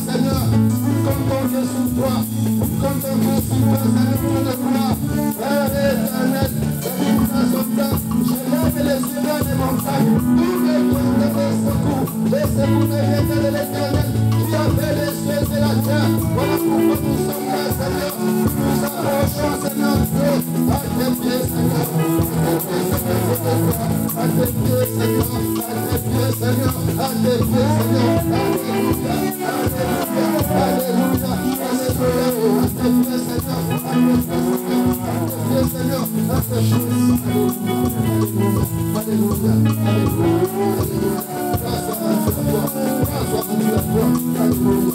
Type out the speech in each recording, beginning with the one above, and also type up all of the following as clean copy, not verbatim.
Seigneur. Nous comptons que sur toi. Nous comptons que sur toi, Seigneur, pour le croire. Père éternel, nous sommes là. Je lève les yeux vers les montagnes. Tous les lieux de mes secours. Les secours ne viennent de l'éternel qui a fait les cieux et la terre. Voilà pourquoi nous sommes là, Seigneur. Nous approchons, Seigneur Dieu. À tes pieds, Seigneur. À tes pieds, Seigneur. À tes pieds, Seigneur. À tes pieds, Seigneur. Alléluia. Alléluia. Alléluia. Alléluia. À tes pieds, Seigneur. À tes pieds, Seigneur. À tes pieds, Seigneur. Alléluia. Alléluia. Grâce à toi. Grâce à toi. Alléluia.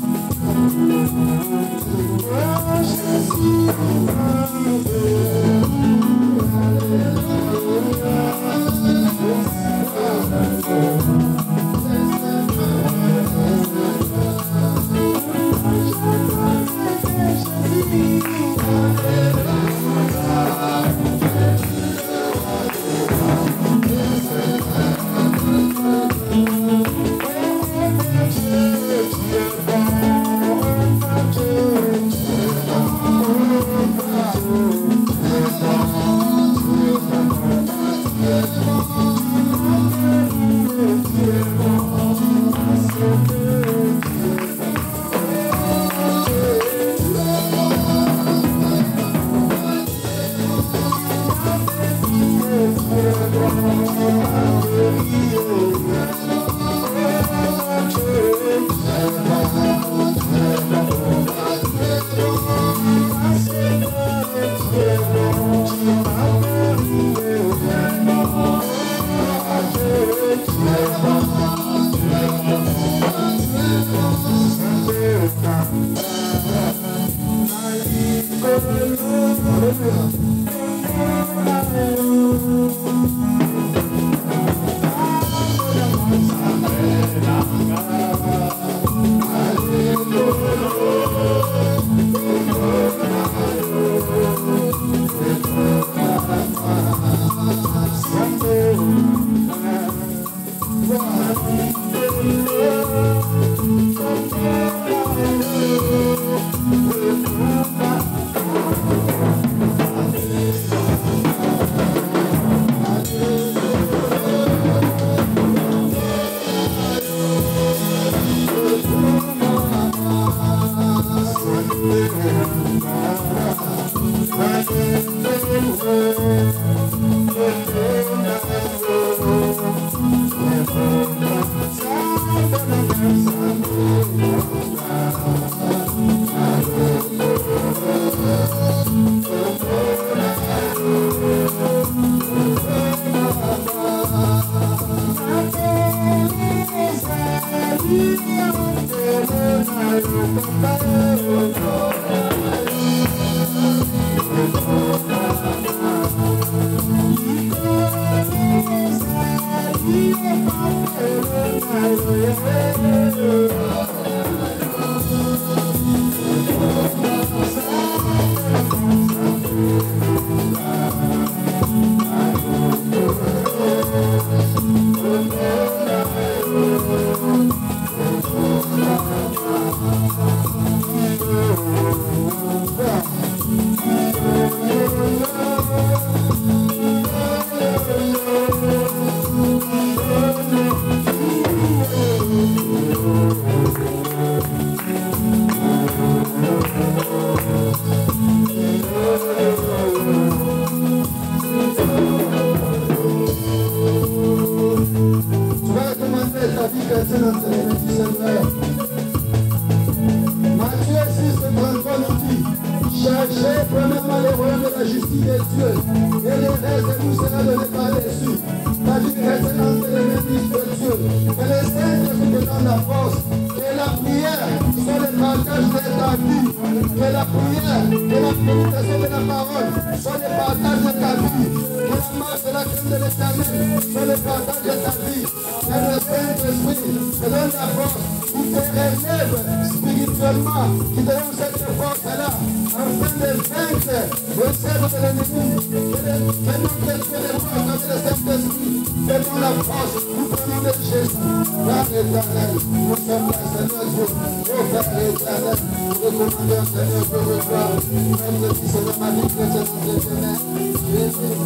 prenons la force, nous prenons de Jésus. Père éternel, nous sommes là, Seigneur Dieu. Oh Père éternel, nous recommandons, Seigneur, pour le gloire. Notre vie, c'est de ma vie chrétienne, nous éternel. Jésus,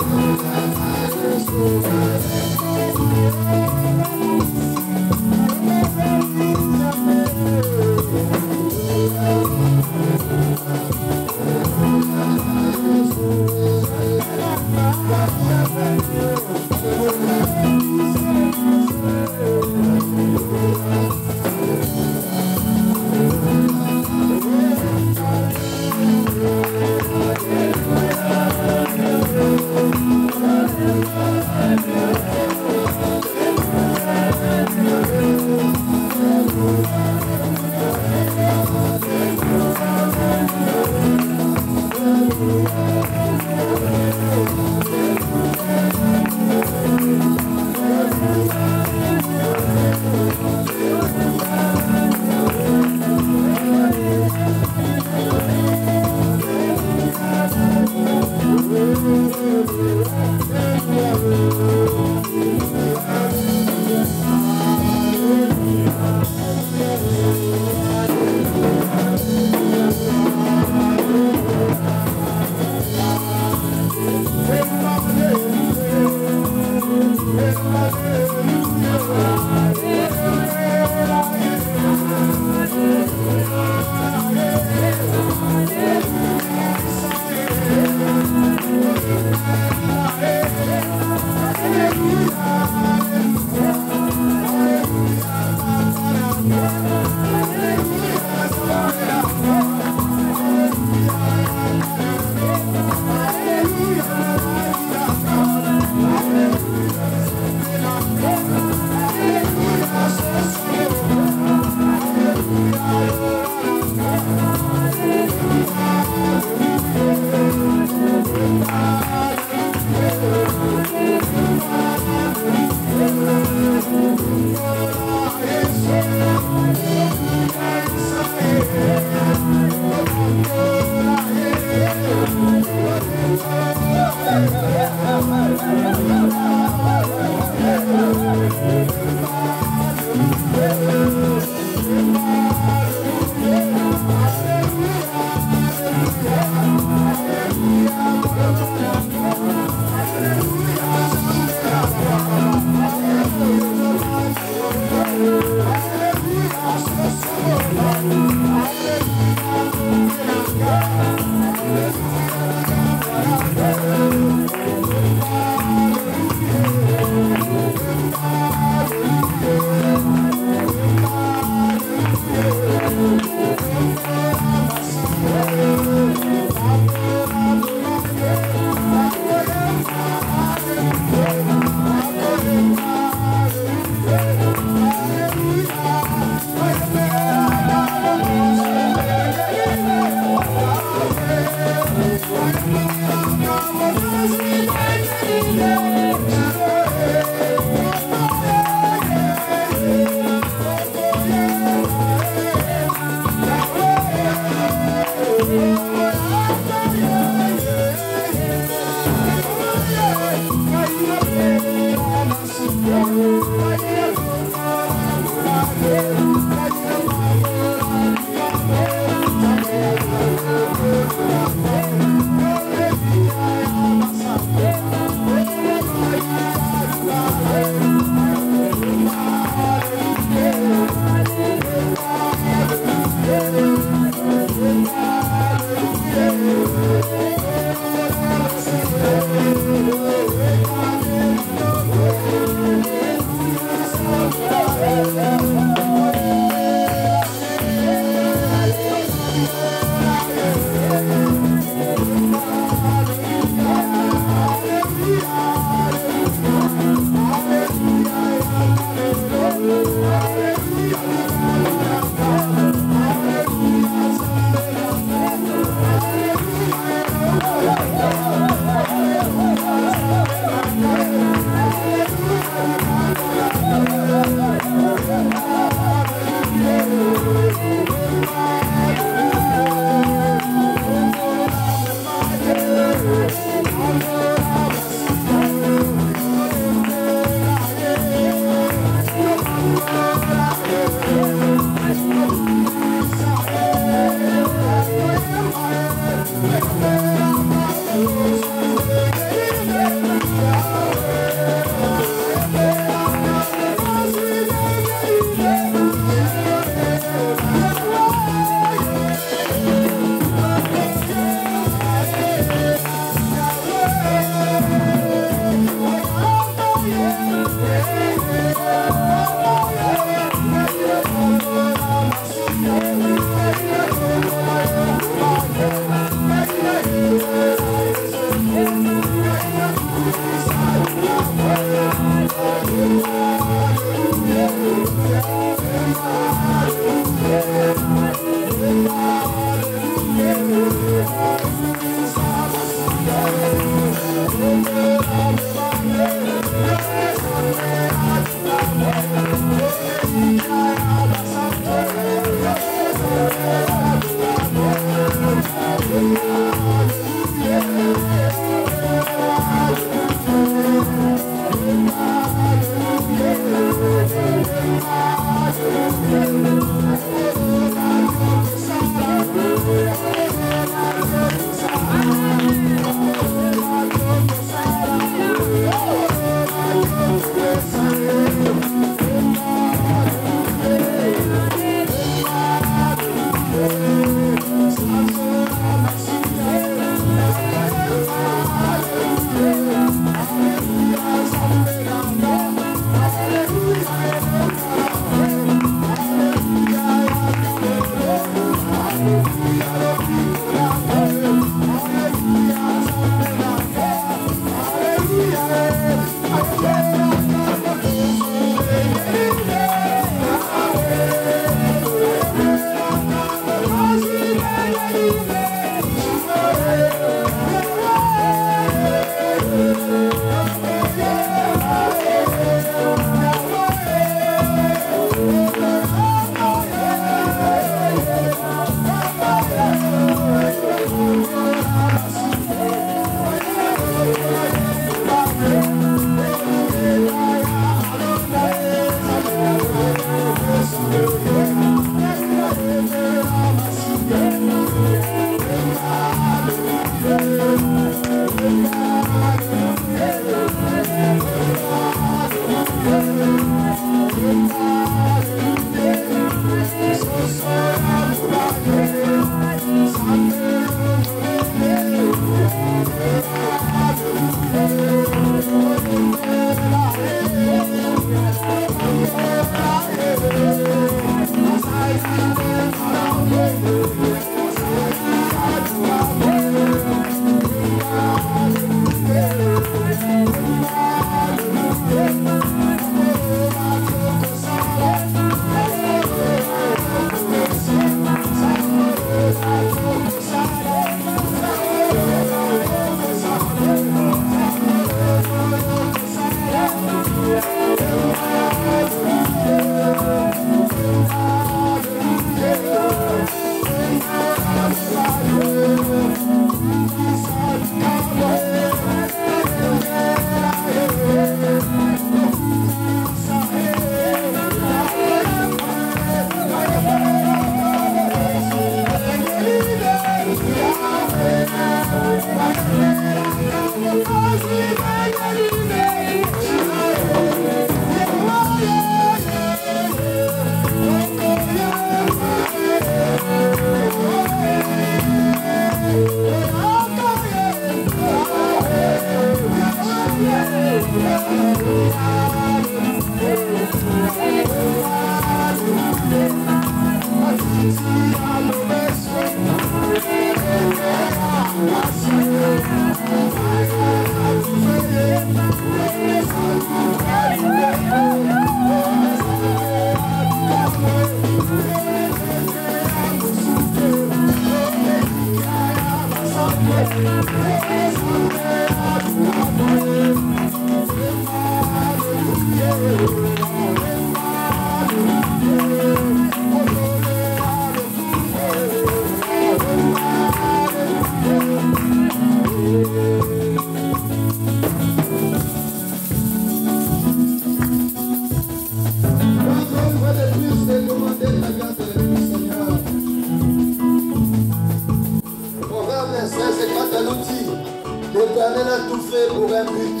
L'Éternel a tout fait pour un but.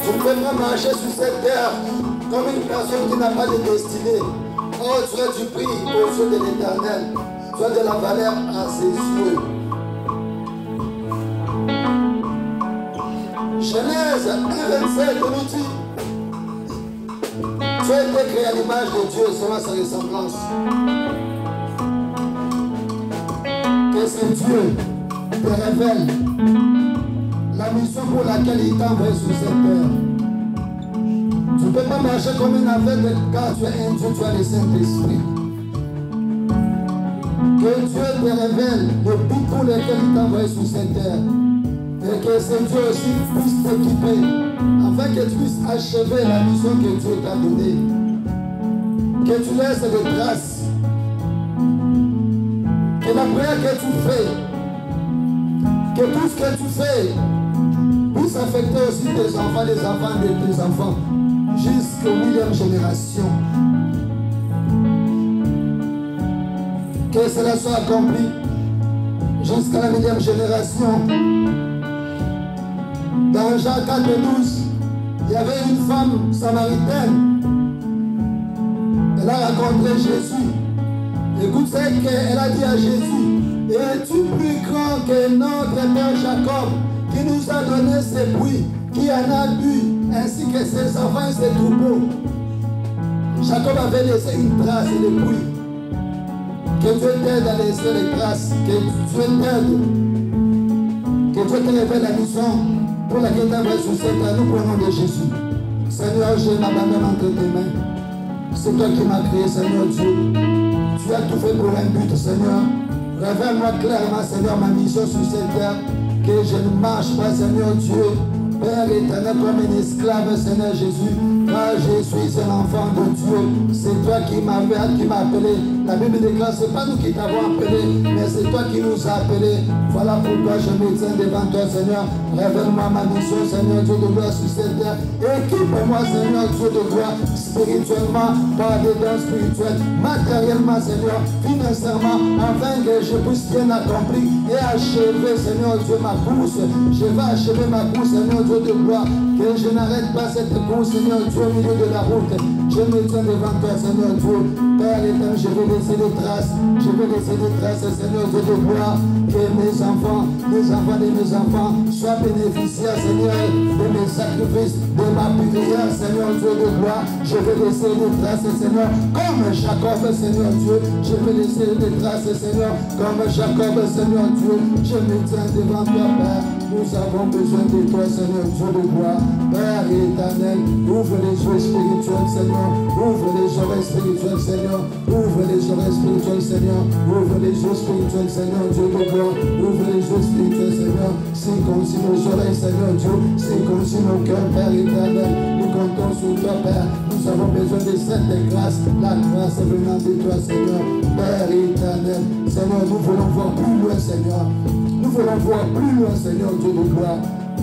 Tu ne peux pas marcher sur cette terre comme une personne qui n'a pas de destinée. Oh, tu es du prix aux yeux de l'Éternel. Tu as de la valeur à ses yeux. Genèse 1:27 nous dit: tu as été créé à l'image de Dieu selon sa ressemblance. Qu'est-ce que Dieu te révèle? La mission pour laquelle il t'a envoyé sur cette terre. Tu ne peux pas marcher comme une aveugle car tu es un Dieu, tu as le Saint-Esprit. Que Dieu te révèle le but pour lequel il t'a envoyé sur cette terre. Et que ce Dieu aussi puisse t'équiper afin que tu puisses achever la mission que Dieu t'a donnée. Que tu laisses des traces. Que la prière que tu fais, que tout ce que tu fais puisse affecter aussi tes enfants, les enfants de tes enfants, jusqu'à 8e génération. Que cela soit accompli jusqu'à la 8e génération. Dans Jean 4:12, il y avait une femme samaritaine. Elle a rencontré Jésus. Écoute ce qu'elle a dit à Jésus: es-tu plus grand que notre père Jacob, qui nous a donné ses buis, qui en a bu, ainsi que ses enfants et ses troupeaux? Jacob avait laissé une trace et des buis. Que Dieu t'aide à laisser les traces. Que Dieu t'aide. Que Dieu te révèle la mission pour laquelle tu as envoyé sur cette terre. Nous prenons de Jésus. Seigneur, je m'abandonne entre tes mains. C'est toi qui m'as créé, Seigneur Dieu. Tu as tout fait pour un but, Seigneur. Révèle-moi clairement, Seigneur, ma mission sur cette terre. Que je ne marche pas, Seigneur Dieu, Père éternel, comme un esclave, Seigneur Jésus. Car je suis un enfant de Dieu. C'est toi qui m'as appelé. La Bible déclare, ce n'est pas nous qui t'avons appelé, mais c'est toi qui nous as appelés. Voilà pourquoi je me tiens devant toi, Seigneur. Révèle-moi ma mission, Seigneur Dieu de gloire sur cette terre. Équipe-moi, Seigneur Dieu de gloire, spirituellement, par des dons spirituels, matériellement, Seigneur, financièrement, afin que je puisse bien accomplir et achever, Seigneur Dieu, ma course. Je vais achever ma course, Seigneur Dieu de gloire. Que je n'arrête pas cette course, Seigneur Dieu, au milieu de la route. Je me tiens devant toi, Seigneur Dieu. Père éternel, je vais laisser des traces. Je vais laisser des traces, Seigneur Dieu de gloire. Que mes enfants, les enfants de mes enfants, soient bénéficiaires, Seigneur, de mes sacrifices, de ma prière, Seigneur Dieu de gloire. Je vais laisser des traces, Seigneur, comme Jacob, Seigneur Dieu. Je vais laisser des traces, Seigneur, comme Jacob, Seigneur Dieu. Je me tiens devant toi, Père. Nous avons besoin de toi, Seigneur Dieu de gloire. Père éternel, ouvre les yeux spirituels, Seigneur. Ouvre les oreilles spirituelles, Seigneur. Ouvre les oreilles spirituelles, Seigneur. Ouvre les yeux spirituels, Seigneur Dieu de gloire. Ouvre les yeux spirituels, Seigneur. Circoncis nos oreilles, Seigneur Dieu. Circoncis nos cœurs, Père éternel. Nous comptons sur toi, Père. Nous avons besoin de cette grâce. La grâce venant de toi, Seigneur. Père éternel. Seigneur, nous voulons voir plus loin, Seigneur. Nous voulons voir plus loin, Seigneur Dieu de gloire.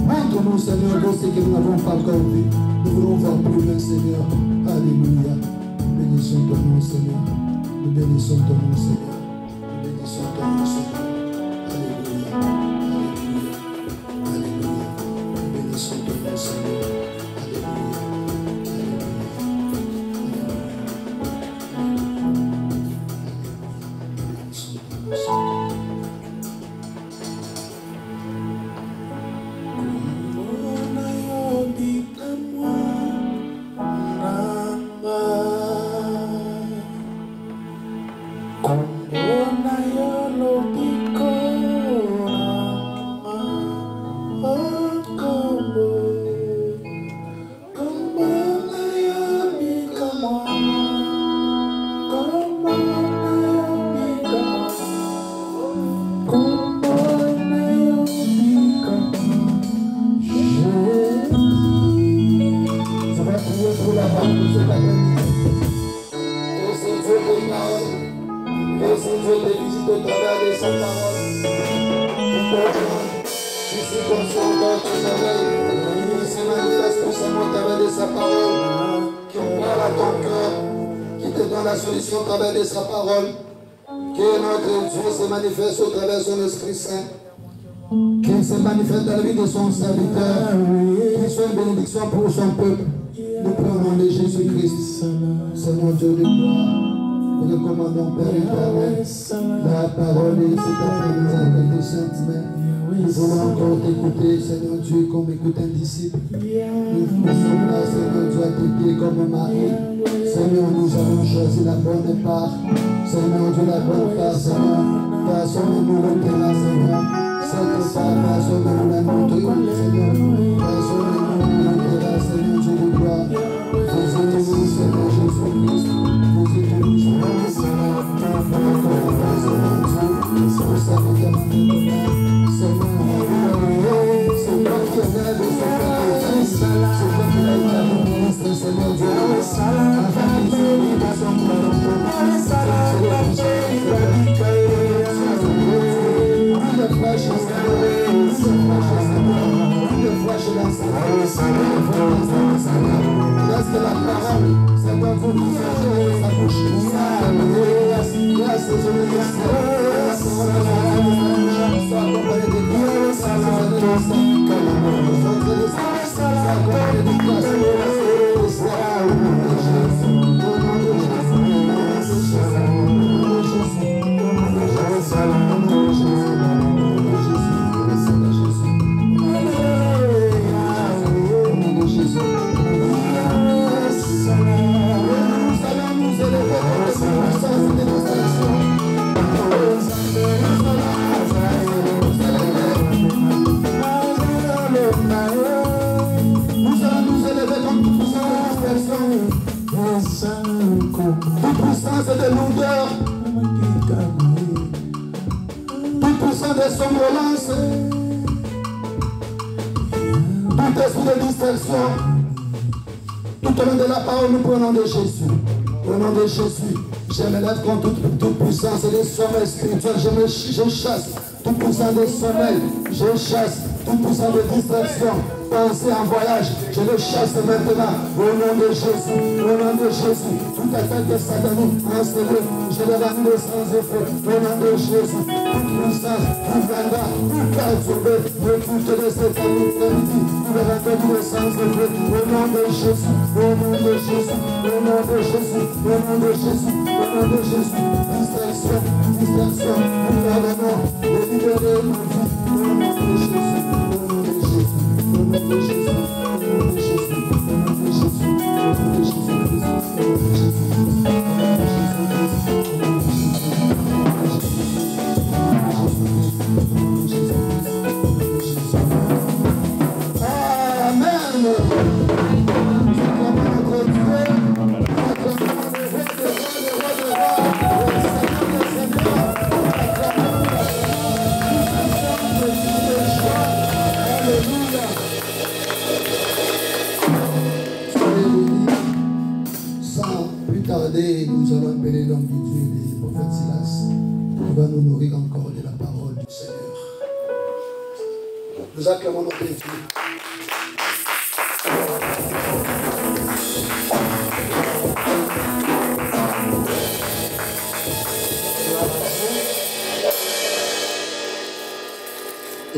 Montre-nous, Seigneur, de ce que nous n'avons pas encore vu. Nous voulons voir plus loin, Seigneur. Alléluia. Bénissons ton nom, Seigneur. Nous bénissons ton nom, Seigneur. Nous bénissons ton nom, Seigneur. Alléluia. Alléluia. merci pour son corps, ton soleil, qui se manifeste puissamment au travers de sa parole, qui parle à ton cœur, qui te donne la solution au travers de sa parole, que notre Dieu se manifeste au travers de son Esprit Saint, qu'il se manifeste dans la vie de son serviteur, qu'il soit une bénédiction pour son peuple. Nous prenons de Jésus-Christ, Seigneur Dieu de gloire. Nous recommandons, Père éternel, la parole de cet après-midi avec tes saintes mains. Nous voulons encore t'écouter, Seigneur Dieu, comme écoute un disciple. Nous sommes là, Seigneur Dieu, à tes pieds comme Marie. Seigneur, nous avons choisi la bonne part. Seigneur Dieu, la bonne part, Seigneur. Façonnez-nous le terrain, Seigneur. Cette part, façonnez-nous la montre, Seigneur. Façonnez-nous le terrain, Seigneur Dieu de gloire. Faisez-nous, Seigneur Jésus-Christ. Faisez-nous, Seigneur. Tout au long de la parole, nous prenons de Jésus. Au nom de Jésus, je me lève contre toute puissance et des sommeils spirituels. Je chasse toute puissance des sommeils. Je chasse toute puissance de distraction. Pensée en voyage, je le chasse maintenant. Au nom de Jésus, au nom de Jésus. Toute attaque de satanique installée, je le ramène sans effet. Au nom de Jésus, toute puissance, tout viendra, tout perturbé, le culte de cette après-midi, nous le ramène sans effet. Au nom de Jésus, au nom de Jésus, au nom de Jésus, au nom de Jésus, au nom de Jésus. Distraction, distraction, nous pardonnons, libérez nos vies. Au nom de Jésus, au nom de Jésus. Au nom de Jésus, au nom de Jésus, au nom de Jésus, au nom de Jésus, au nom de Jésus. Nous allons appeler l'homme de Dieu, le prophète Silas, qui va nous nourrir encore de la parole du Seigneur. Nous acclamons notre Dieu.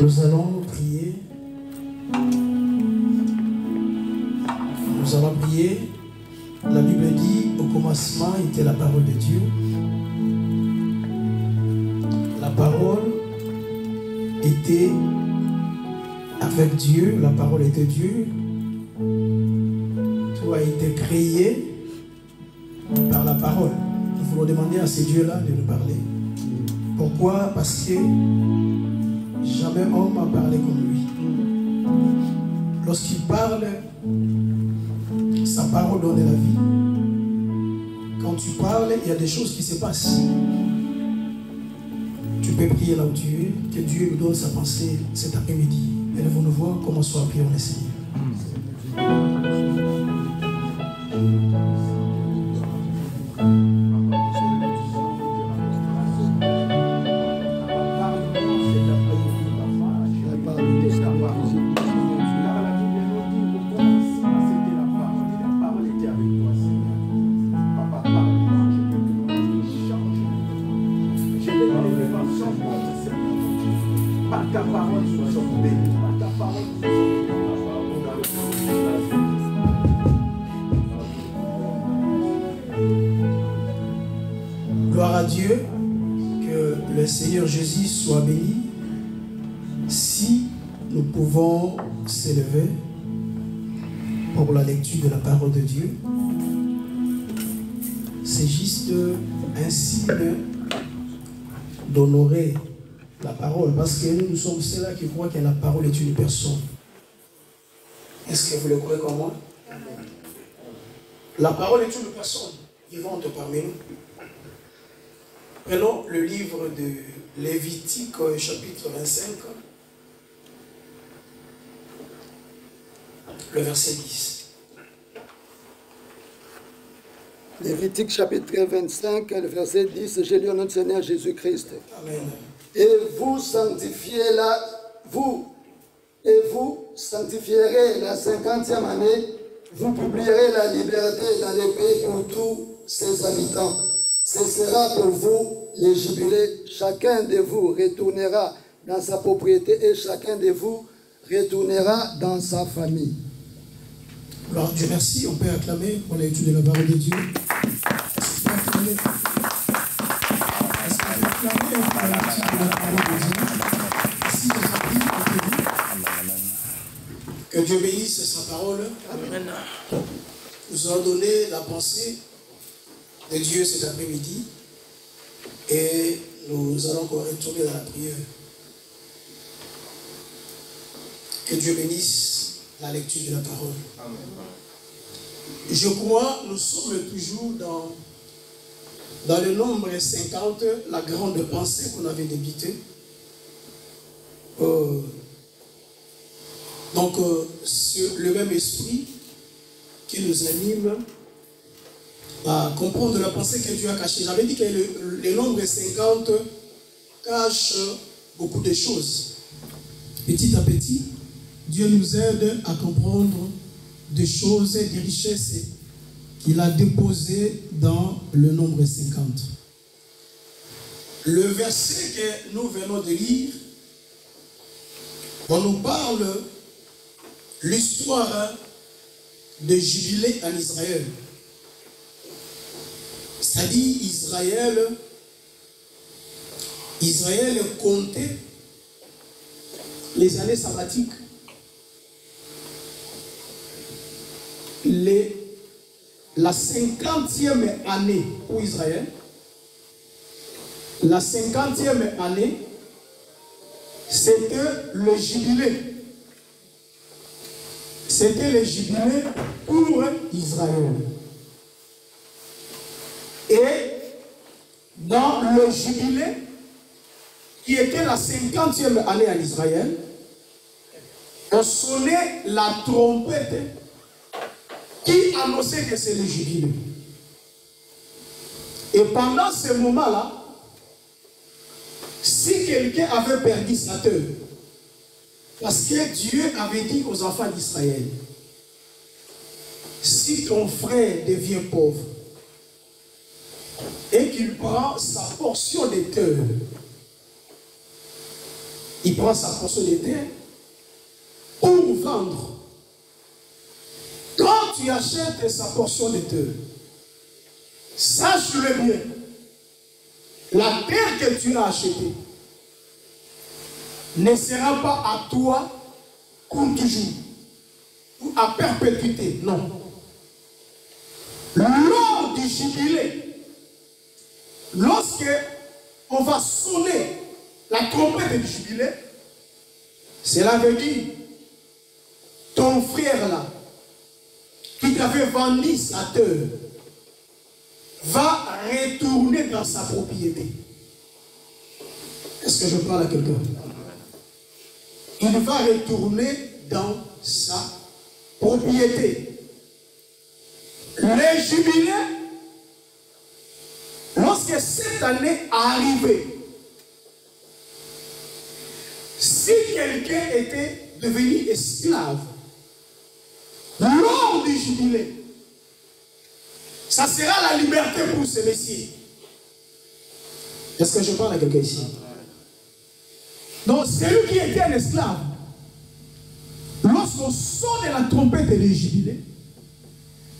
Nous allons prier. Nous allons prier. La Bible dit, au commencement était la parole de Dieu. La parole était avec Dieu, la parole était Dieu. Tout a été créé par la parole. Nous voulons demander à ces dieux-là de nous parler. Pourquoi? Parce que jamais homme n'a parlé comme lui. Lorsqu'il parle, sa parole donne la vie. Quand tu parles, il y a des choses qui se passent. Tu peux prier là où tu es, que Dieu nous donne sa pensée cet après-midi. Et nous allons voir comment soit prié le Seigneur. Testament. Jésus soit béni. Si nous pouvons s'élever pour la lecture de la parole de Dieu, c'est juste un signe d'honorer la parole, parce que nous sommes ceux-là qui croient que la parole est une personne. Est-ce que vous le croyez comme moi? La parole est une personne vivante parmi nous. Prenons le livre de Lévitique, chapitre 25, le verset 10. Lévitique chapitre 25, le verset 10, j'ai lu au nom du Seigneur Jésus-Christ. Amen. Et vous sanctifierez la 50e année, vous publierez la liberté dans les pays pour tous ses habitants. Ce sera pour vous les jubilés. Chacun de vous retournera dans sa propriété et chacun de vous retournera dans sa famille. Alors Dieu merci, on peut acclamer pour l'étude de la parole de Dieu. Est-ce qu'on peut acclamer pour l'étude de la parole de Dieu? Merci de que Dieu bénisse sa parole. Amen. Nous a donné la pensée de Dieu cet après-midi et nous allons encore retourner dans la prière. Que Dieu bénisse la lecture de la parole. Amen. Je crois, nous sommes toujours dans le nombre 50, la grande pensée qu'on avait débutée. Donc, sur le même esprit qui nous anime à comprendre la pensée que Dieu a cachée. J'avais dit que le nombre 50 cache beaucoup de choses. Petit à petit, Dieu nous aide à comprendre des choses, des richesses qu'il a déposées dans le nombre 50. Le verset que nous venons de lire, on nous parle l'histoire de jubilé en Israël. C'est-à-dire Israël comptait les années sabbatiques, la 50e année pour Israël, la 50e année, c'était le jubilé. C'était le jubilé pour Israël. Et dans le jubilé, qui était la 50e année en Israël, on sonnait la trompette qui annonçait que c'est le jubilé. Et pendant ce moment-là, si quelqu'un avait perdu sa terre, parce que Dieu avait dit aux enfants d'Israël, si ton frère devient pauvre et qu'il prend sa portion de terre, il prend sa portion de terre pour vendre. Quand tu achètes sa portion de terre, sache-le bien, la terre que tu as achetée ne sera pas à toi pour toujours, ou à perpétuité, non. Lors du jubilé, lorsque on va sonner la trompette du jubilé, cela veut dire ton frère là, qui t'avait vendu sa terre, va retourner dans sa propriété. Est-ce que je parle à quelqu'un? Il va retourner dans sa propriété. Les jubilés, lorsque cette année est arrivée, si quelqu'un était devenu esclave, lors du jubilé, ça sera la liberté pour ce messieurs. Est-ce que je parle à quelqu'un ici? Donc, celui qui était un esclave, lorsqu'on sonne la trompette du jubilé,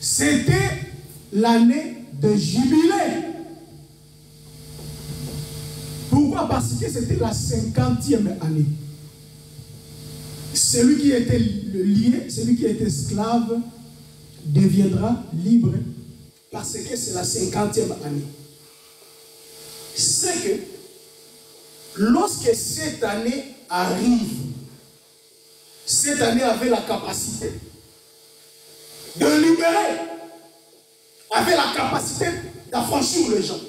c'était l'année de jubilé. Pourquoi? parce que c'était la 50e année. Celui qui était lié, celui qui était esclave, deviendra libre parce que c'est la 50e année. C'est que lorsque cette année arrive, cette année avait la capacité de libérer, avait la capacité d'affranchir les gens.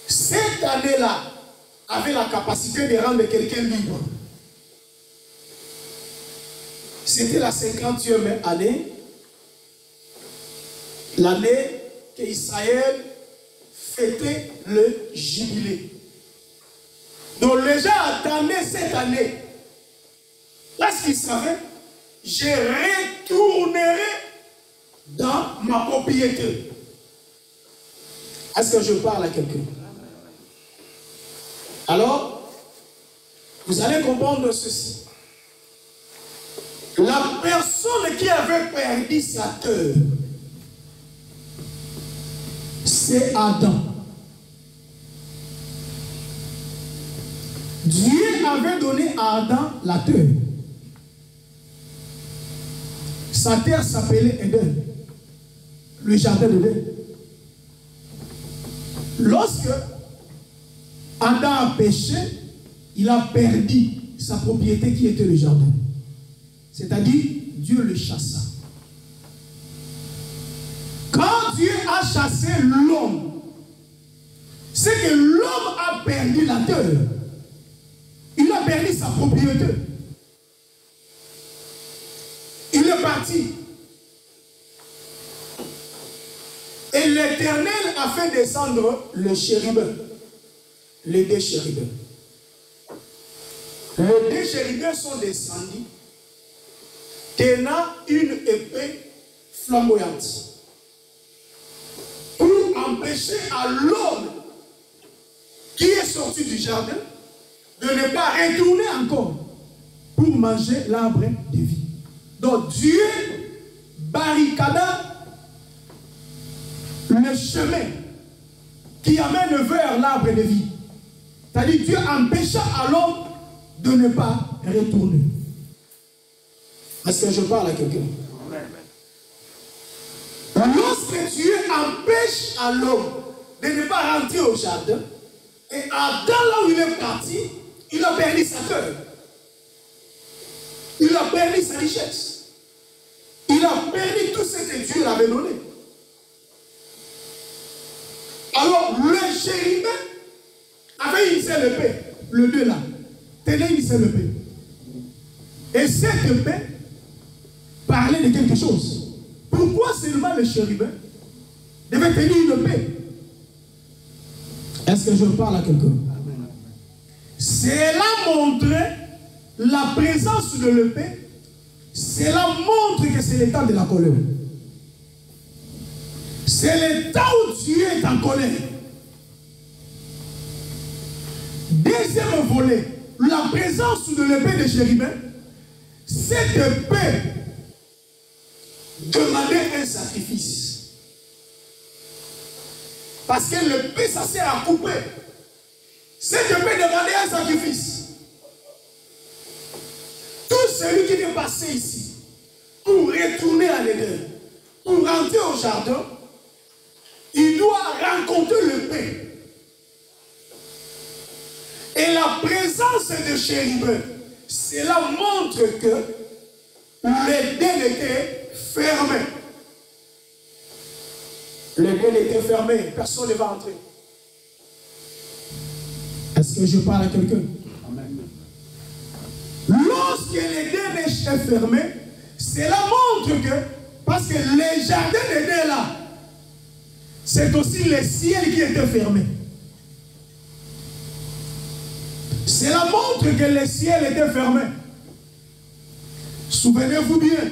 Cette année-là avait la capacité de rendre quelqu'un libre. C'était la 50e année, l'année qu'Israël fêtait le jubilé. Donc les gens attendaient cette année. Parce qu'ils savaient, je retournerai dans ma propriété. Est-ce que je parle à quelqu'un? Alors, vous allez comprendre ceci. La personne qui avait perdu sa terre, c'est Adam. Dieu avait donné à Adam la terre. Sa terre s'appelait Éden, le jardin d'Éden. Lorsque Adam a péché, il a perdu sa propriété qui était le jardin. C'est-à-dire, Dieu le chassa. Quand Dieu a chassé l'homme, c'est que l'homme a perdu la terre. Il a perdu sa propriété. Il est parti. Et l'Éternel a fait descendre le chérubin. Les deux chérubins. Les deux chérubins sont descendus tenant une épée flamboyante pour empêcher à l'homme qui est sorti du jardin de ne pas retourner encore pour manger l'arbre de vie. Donc Dieu barricada le chemin qui amène vers l'arbre de vie. C'est-à-dire Dieu empêcha à l'homme de ne pas retourner. Est-ce que je parle à quelqu'un? Lorsque Dieu empêche à l'homme de ne pas rentrer au jardin, et Adam, là où il est parti, il a perdu sa terre. Il a perdu sa richesse. Il a perdu tout ce que Dieu lui avait donné. Alors, le chérubin avait une seule épée, le deux là, tenait une seule épée. Et cette épée parlait de quelque chose. Pourquoi seulement le chérubin devait tenir une épée? Est-ce que je parle à quelqu'un? Cela montrait la présence de l'épée. Cela montre que c'est le temps de la colère. C'est le temps où Dieu est en colère. Deuxième volet, la présence de l'épée de chérubin. Cette épée demandait un sacrifice. Parce que l'épée, ça sert à couper. Cette épée demandait un sacrifice. Tout celui qui est passé ici pour retourner à l'Éden, pour rentrer au jardin, il doit rencontrer l'épée. Et la présence de chérubin, cela montre que l'Éden était fermé. L'Éden était fermé, personne ne va entrer. Est-ce que je parle à quelqu'un? Lorsque l'Éden est fermé, cela montre que, parce que les jardins d'Éden là, c'est aussi le ciel qui était fermé. Cela montre que le ciel était fermé. Souvenez-vous bien,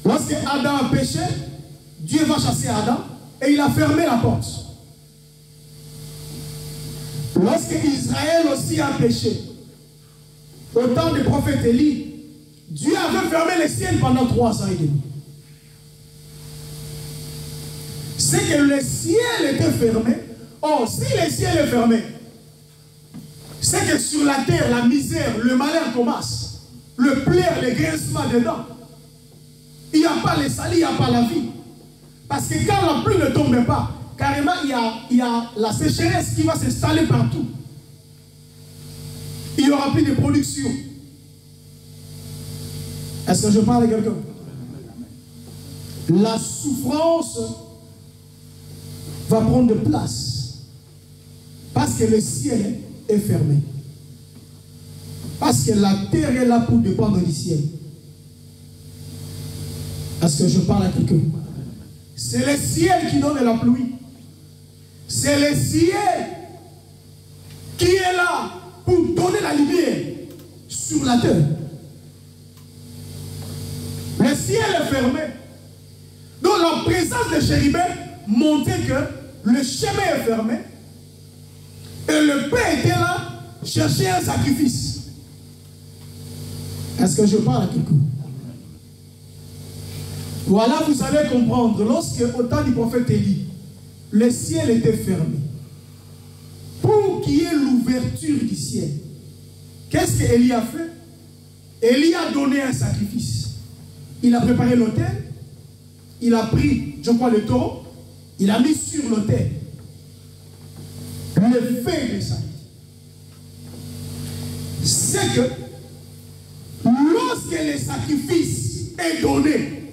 lorsque Adam a péché, Dieu va chasser Adam et il a fermé la porte. Lorsque Israël aussi a péché, au temps du prophète Élie, Dieu avait fermé le ciel pendant 3 ans et demi. C'est que le ciel était fermé. Or, si le ciel est fermé, c'est que sur la terre, la misère, le malheur commence. Le plaire, le grincement dedans. Il n'y a pas les salis, il n'y a pas la vie. Parce que quand la pluie ne tombe pas, carrément, il y a la sécheresse qui va s'installer partout. Il n'y aura plus de production. Est-ce que je parle à quelqu'un? La souffrance va prendre place. Parce que le ciel est fermé. Parce que la terre est là pour dépendre du ciel. Est-ce que je parle à quelqu'un? C'est le ciel qui donne la pluie. C'est le ciel qui est là pour donner la lumière sur la terre. Le ciel est fermé. Donc la présence de chérubins montrait que le chemin est fermé. Et le Père était là, chercher un sacrifice. Est-ce que je parle à quelqu'un? Voilà, vous allez comprendre. Lorsque, au temps du prophète Élie, le ciel était fermé. Pour qu'il y ait l'ouverture du ciel, qu'est-ce qu'Élie a fait? Élie a donné un sacrifice. Il a préparé l'autel. Il a pris, je crois, le taureau. Il a mis sur l'autel le fait de ça. C'est que lorsque le sacrifice est donné,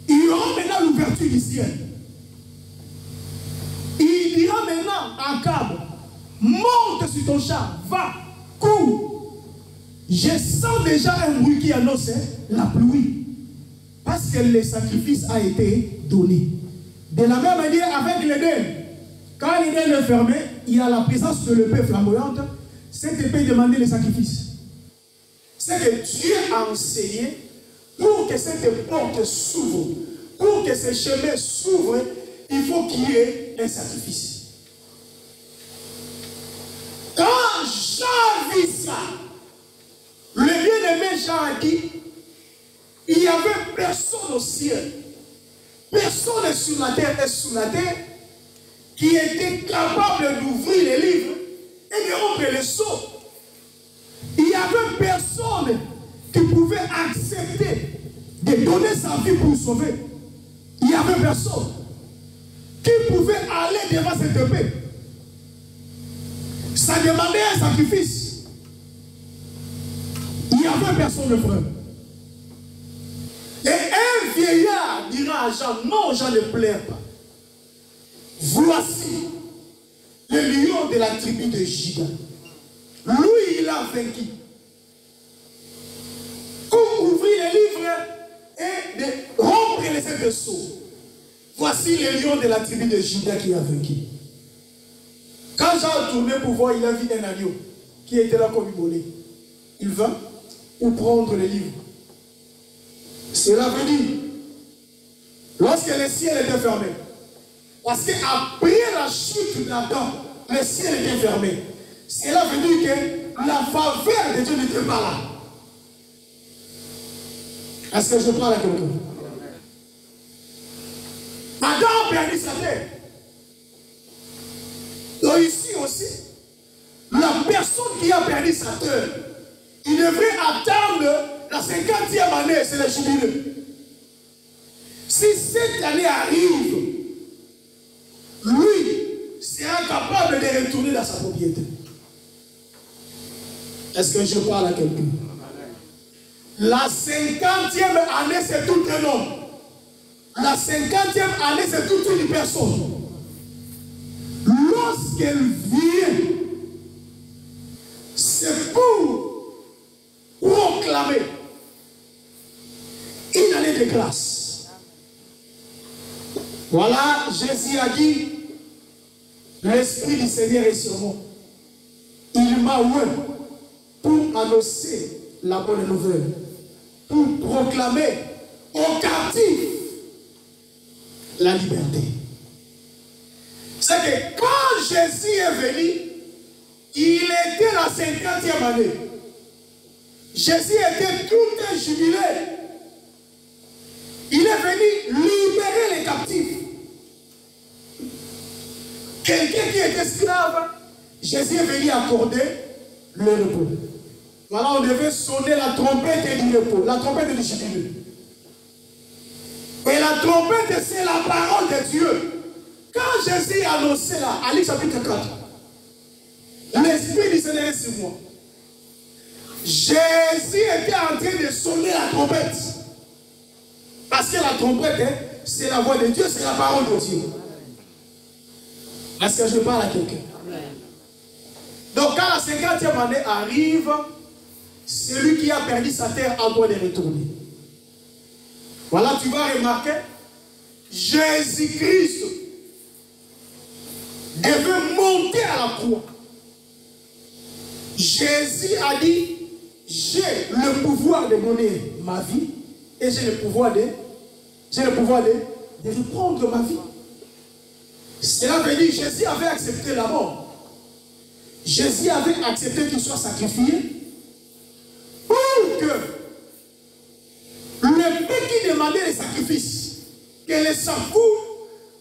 il y aura maintenant l'ouverture du ciel. Il dira maintenant à Akab, monte sur ton char, va, cours. Je sens déjà un bruit qui annonce la pluie. Parce que le sacrifice a été donné. De la même manière avec l'Éden. Quand l'Éden est fermé, il y a la présence de l'épée flamboyante. Cette épée demandait le sacrifice. C'est que Dieu a enseigné pour que cette porte s'ouvre, pour que ce chemin s'ouvre, il faut qu'il y ait un sacrifice. Quand Jean vit ça, le bien-aimé Jean a dit, il n'y avait personne au ciel, personne sur la terre et sous la terre qui était capable d'ouvrir les livres et de rompre les sceaux. Il n'y avait personne qui pouvait accepter de donner sa vie pour sauver. Il n'y avait personne qui pouvait aller devant cette épée. Ça demandait un sacrifice. Il n'y avait personne de frère. Et un vieillard dira à Jean, non, Jean ne pleure pas. Voici le lion de la tribu de Juda. Lui, il a vaincu. Pour ouvrir les livres et de rompre les sept sceaux. Voici le lion de la tribu de Juda qui a vaincu. Quand Jean a tourné pour voir, il a vu un agneau qui était là comme immolé. Il va pour prendre les livres. Cela veut dire, lorsque le ciel était fermé, parce qu'après la chute d'Adam, le ciel était fermé. Cela veut dire que la faveur de Dieu n'était pas là. Est-ce que je parle à quelqu'un? Adam a perdu sa terre. Donc ici aussi, la personne qui a perdu sa terre, il devrait attendre la 50e année, c'est le jubilé. Si cette année arrive, lui sera capable de retourner dans sa propriété. Est-ce que je parle à quelqu'un? La 50e année, c'est tout un homme. La 50e année, c'est toute une personne. Lorsqu'elle vient, c'est pour proclamer une année de grâce. Voilà, Jésus a dit, l'Esprit du Seigneur est sur moi. Il m'a oint pour annoncer la bonne nouvelle, pour proclamer aux captifs la liberté. C'est que quand Jésus est venu, il était la 50e année. Jésus était tout un jubilé. Il est venu libérer les captifs. Quelqu'un qui est esclave, Jésus est venu accorder le repos. Voilà, on devait sonner la trompette du repos, la trompette du jubilé. Et la trompette, c'est la parole de Dieu. Quand Jésus a annoncé là, à Luc chapitre 4, l'Esprit du Seigneur est sur moi. Jésus était en train de sonner la trompette. Parce que la trompette, c'est la voix de Dieu, c'est la parole de Dieu. Est-ce que je parle à quelqu'un? Donc quand la 50e année arrive, celui qui a perdu sa terre a droit de retourner. Voilà, tu vas remarquer, Jésus-Christ devait monter à la croix. Jésus a dit, j'ai le pouvoir de donner ma vie et j'ai le pouvoir de reprendre ma vie. Cela veut dire que Jésus avait accepté la mort. Jésus avait accepté qu'il soit sacrifié pour que le peuple qui demandait les sacrifices, que les s'affoule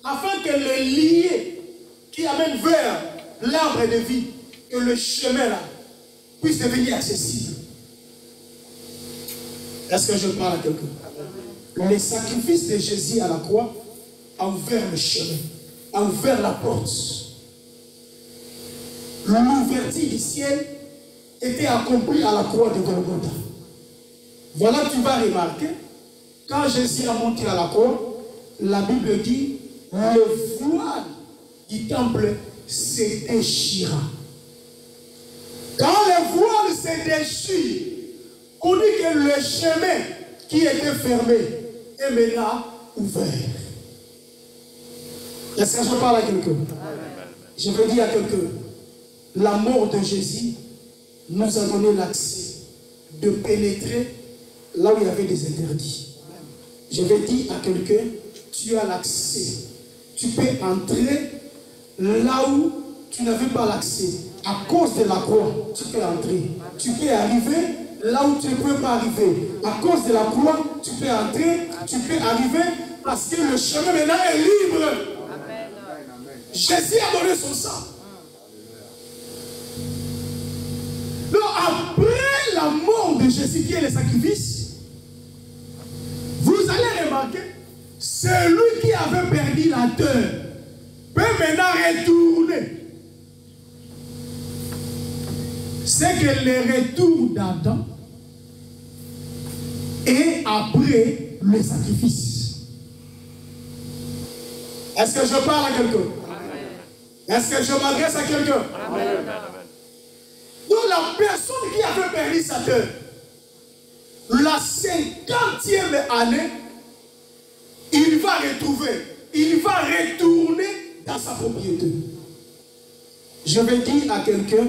afin que le lié qui amène vers l'arbre de vie, que le chemin là puisse devenir accessible. Est-ce que je parle à quelqu'un? Les sacrifices de Jésus à la croix ont ouvert le chemin, ont ouvert la porte. L'ouverture du ciel était accomplie à la croix de Golgotha. Voilà, tu vas remarquer, quand Jésus a monté à la croix, la Bible dit, le voile du temple se déchira. Quand le voile se déchire, on dit que le chemin qui était fermé est maintenant ouvert. Est-ce que je parle à quelqu'un? Je veux dire à quelqu'un, la mort de Jésus nous a donné l'accès de pénétrer là où il y avait des interdits. Je vais dire à quelqu'un, tu as l'accès. Tu peux entrer là où tu n'avais pas l'accès. À cause de la croix, tu peux entrer. Tu peux arriver là où tu ne peux pas arriver. À cause de la croix, tu peux entrer, tu peux arriver parce que le chemin maintenant est libre. Amen. Jésus a donné son sang. Donc après la mort de Jésus qui est le sacrifice, vous allez remarquer, celui qui avait perdu la terre peut maintenant retourner. C'est que le retour d'Adam et après le sacrifice. Est-ce que je parle à quelqu'un? Est-ce que je m'adresse à quelqu'un? Donc la personne qui avait perdu sa terre, la 50e année, il va retrouver, il va retourner dans sa propriété. Je vais dire à quelqu'un,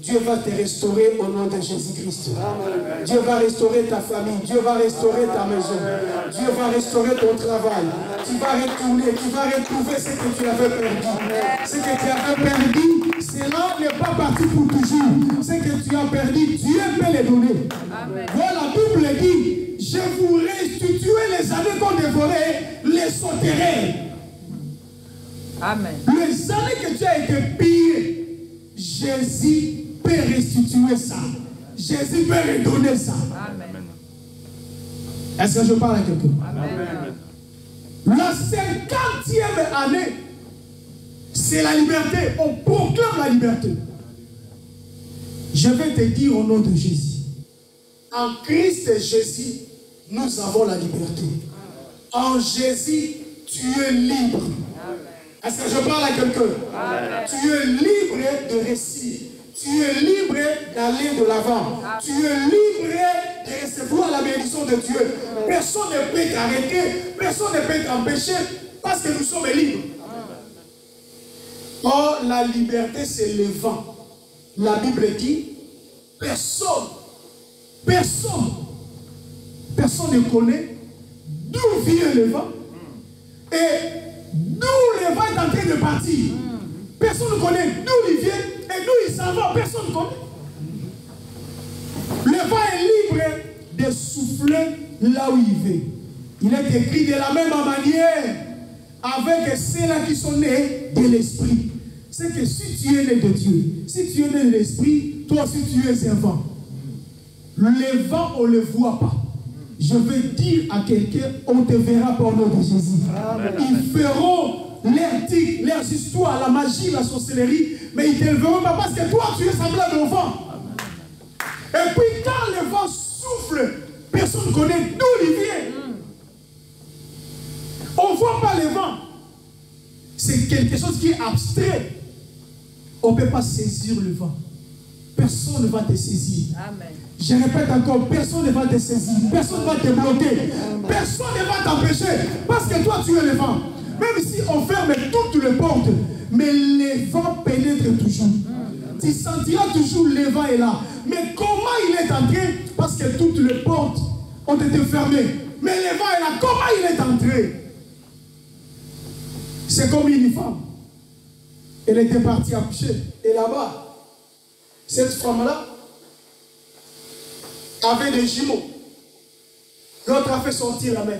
Dieu va te restaurer au nom de Jésus-Christ. Dieu va restaurer ta famille. Dieu va restaurer ta maison. Dieu va restaurer ton travail. Tu vas retourner, tu vas retrouver ce que tu avais perdu. Ce que tu avais perdu, cela n'est pas parti pour toujours. Ce que tu as perdu, Dieu peut le donner. Voilà, la Bible dit, je vous restituerai les années qu'on dévorait, les sauterelles. Amen. Les années que tu as été pillé, Jésus peut restituer ça. Jésus peut redonner ça. Amen. Est-ce que je parle à quelqu'un? Amen. La 50e année, c'est la liberté. On proclame la liberté. Je vais te dire au nom de Jésus. En Christ Jésus, nous avons la liberté. En Jésus, tu es libre. Est-ce que je parle à quelqu'un? Tu es libre de réussir. Tu es libre d'aller de l'avant. Tu es libre de recevoir la bénédiction de Dieu. Personne ne peut t'arrêter. Personne ne peut t'empêcher parce que nous sommes libres. Or, la liberté, c'est le vent. La Bible dit, personne ne connaît d'où vient le vent et d'où le vent est en train de partir. Personne ne connaît d'où il vient et d'où il s'en va. Personne ne connaît. Le vent est libre de souffler là où il veut. Il est écrit de la même manière avec ceux-là qui sont nés de l'esprit. c'est que si tu es né de Dieu, si tu es né de l'Esprit, toi aussi tu es un vent. Les vents, on ne les voit pas. Je vais dire à quelqu'un, on te verra par le nom de Jésus. Amen. Ils feront leurs tics, leurs histoires, la magie, la sorcellerie, mais ils ne te verront pas parce que toi, tu es semblable au vent. Et puis quand le vent souffle, personne ne connaît d'où il vient. On ne voit pas le vent. C'est quelque chose qui est abstrait. On ne peut pas saisir le vent. Personne ne va te saisir. Amen. Je répète encore, personne ne va te saisir. Personne ne va te bloquer. Amen. Personne ne va t'empêcher. Parce que toi, tu es le vent. Même si on ferme toutes les portes, mais le vent pénètre toujours. Amen. Tu sentiras toujours le vent est là. Mais comment il est entré? Parce que toutes les portes ont été fermées. Mais le vent est là. Comment il est entré? C'est comme une femme. Elle était partie accoucher. Et là-bas, cette femme-là avait des jumeaux. L'autre a fait sortir la main.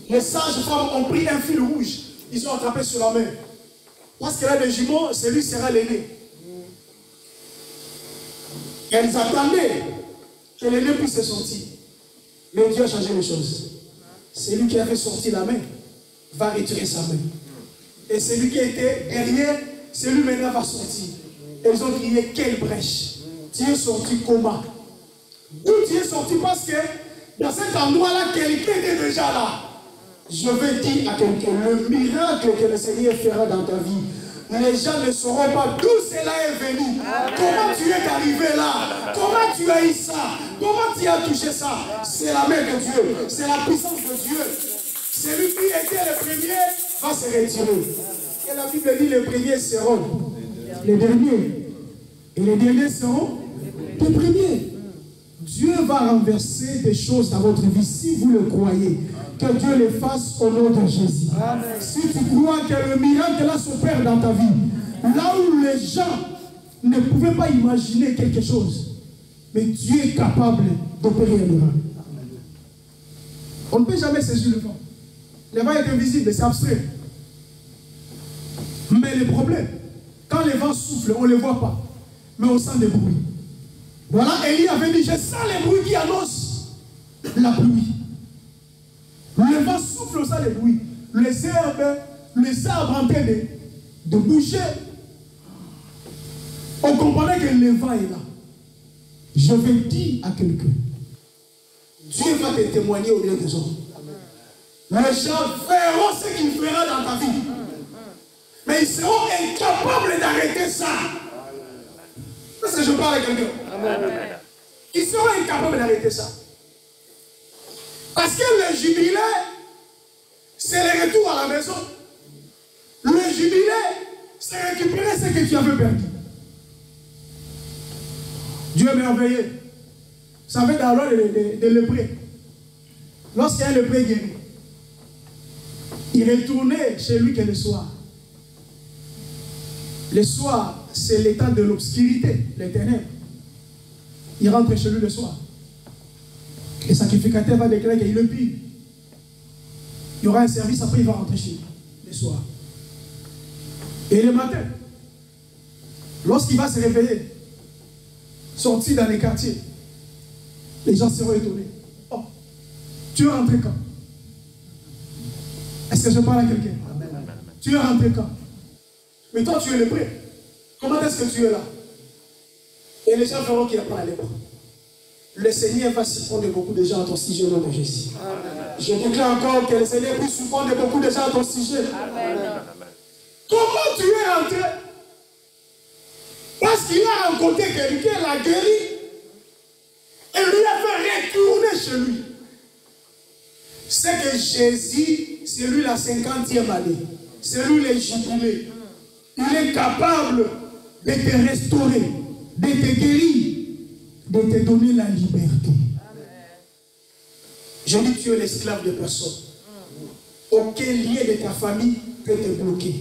Les sages femmes ont pris un fil rouge. Ils ont attrapé sur la main. Parce qu'elle a des jumeaux, celui sera l'aîné. Elles attendaient que l'aîné puisse sortir. Mais Dieu a changé les choses. Celui qui a fait sortir la main va retirer sa main. Et celui qui était derrière, celui maintenant va sortir. Ils ont crié, quelle brèche. Tu es sorti comment? D'où tu es sorti? Parce que dans cet endroit-là, quelqu'un était déjà là. Je vais dire à quelqu'un, le miracle que le Seigneur fera dans ta vie, les gens ne sauront pas d'où cela est venu. Comment tu es arrivé là? Comment tu as eu ça? Comment tu as touché ça? C'est la main de Dieu. C'est la puissance de Dieu. Celui qui était le premier va se retirer. Et la Bible dit les premiers seront les derniers. Et les derniers seront les premiers. Dieu va renverser des choses dans votre vie si vous le croyez. Que Dieu les fasse au nom de Jésus. Amen. Si tu crois que le miracle là s'opère dans ta vie, là où les gens ne pouvaient pas imaginer quelque chose, mais Dieu est capable d'opérer un miracle. On ne peut jamais saisir le vent. Le vent est invisible, c'est abstrait. Mais le problème, quand le vent souffle, on ne le voit pas. Mais on sent des bruits. Voilà, Élie avait dit, je sens les bruits qui annoncent la pluie. Le vent souffle, on sent les bruits. Les arbres en train de bouger. On comprenait que le vent est là. Je vais dire à quelqu'un, Dieu va te témoigner au milieu des hommes. Les gens verront ce qu'il fera dans ta vie. Mais ils seront incapables d'arrêter ça. Parce que je parle à quelqu'un. Ils seront incapables d'arrêter ça. Parce que le jubilé, c'est le retour à la maison. Le jubilé, c'est récupérer ce que tu avais perdu. Dieu est merveilleux. Vous savez, dans l'ordre de lépreux, lorsqu'un lépreux guéri, il retournait chez lui que le soir. Le soir, c'est l'état de l'obscurité, les ténèbres. Il rentre chez lui le soir. Le sacrificateur va déclarer qu'il le pille. Il y aura un service, après il va rentrer chez lui le soir. Et le matin, lorsqu'il va se réveiller, sortir dans les quartiers, les gens seront étonnés. Oh, tu es rentré quand? Est-ce que je parle à quelqu'un? Tu es rentré quand? Mais toi, tu es lépreux. Comment est-ce que tu es là? Et les gens verront qu'il n'y a pas la lèpre. Le Seigneur va surprendre beaucoup de gens à ton sujet au nom de Jésus. Amen. Je déclare encore que le Seigneur puisse surprendre beaucoup de gens à ton sujet. Amen. Comment tu es rentré? Parce qu'il a rencontré quelqu'un, l'a guéri, et lui a fait retourner chez lui. C'est que Jésus, c'est lui la 50e année. C'est lui le jubilé. Il est capable de te restaurer, de te guérir, de te donner la liberté. Amen. Je dis que tu es l'esclave de personne. Aucun lien de ta famille peut te bloquer.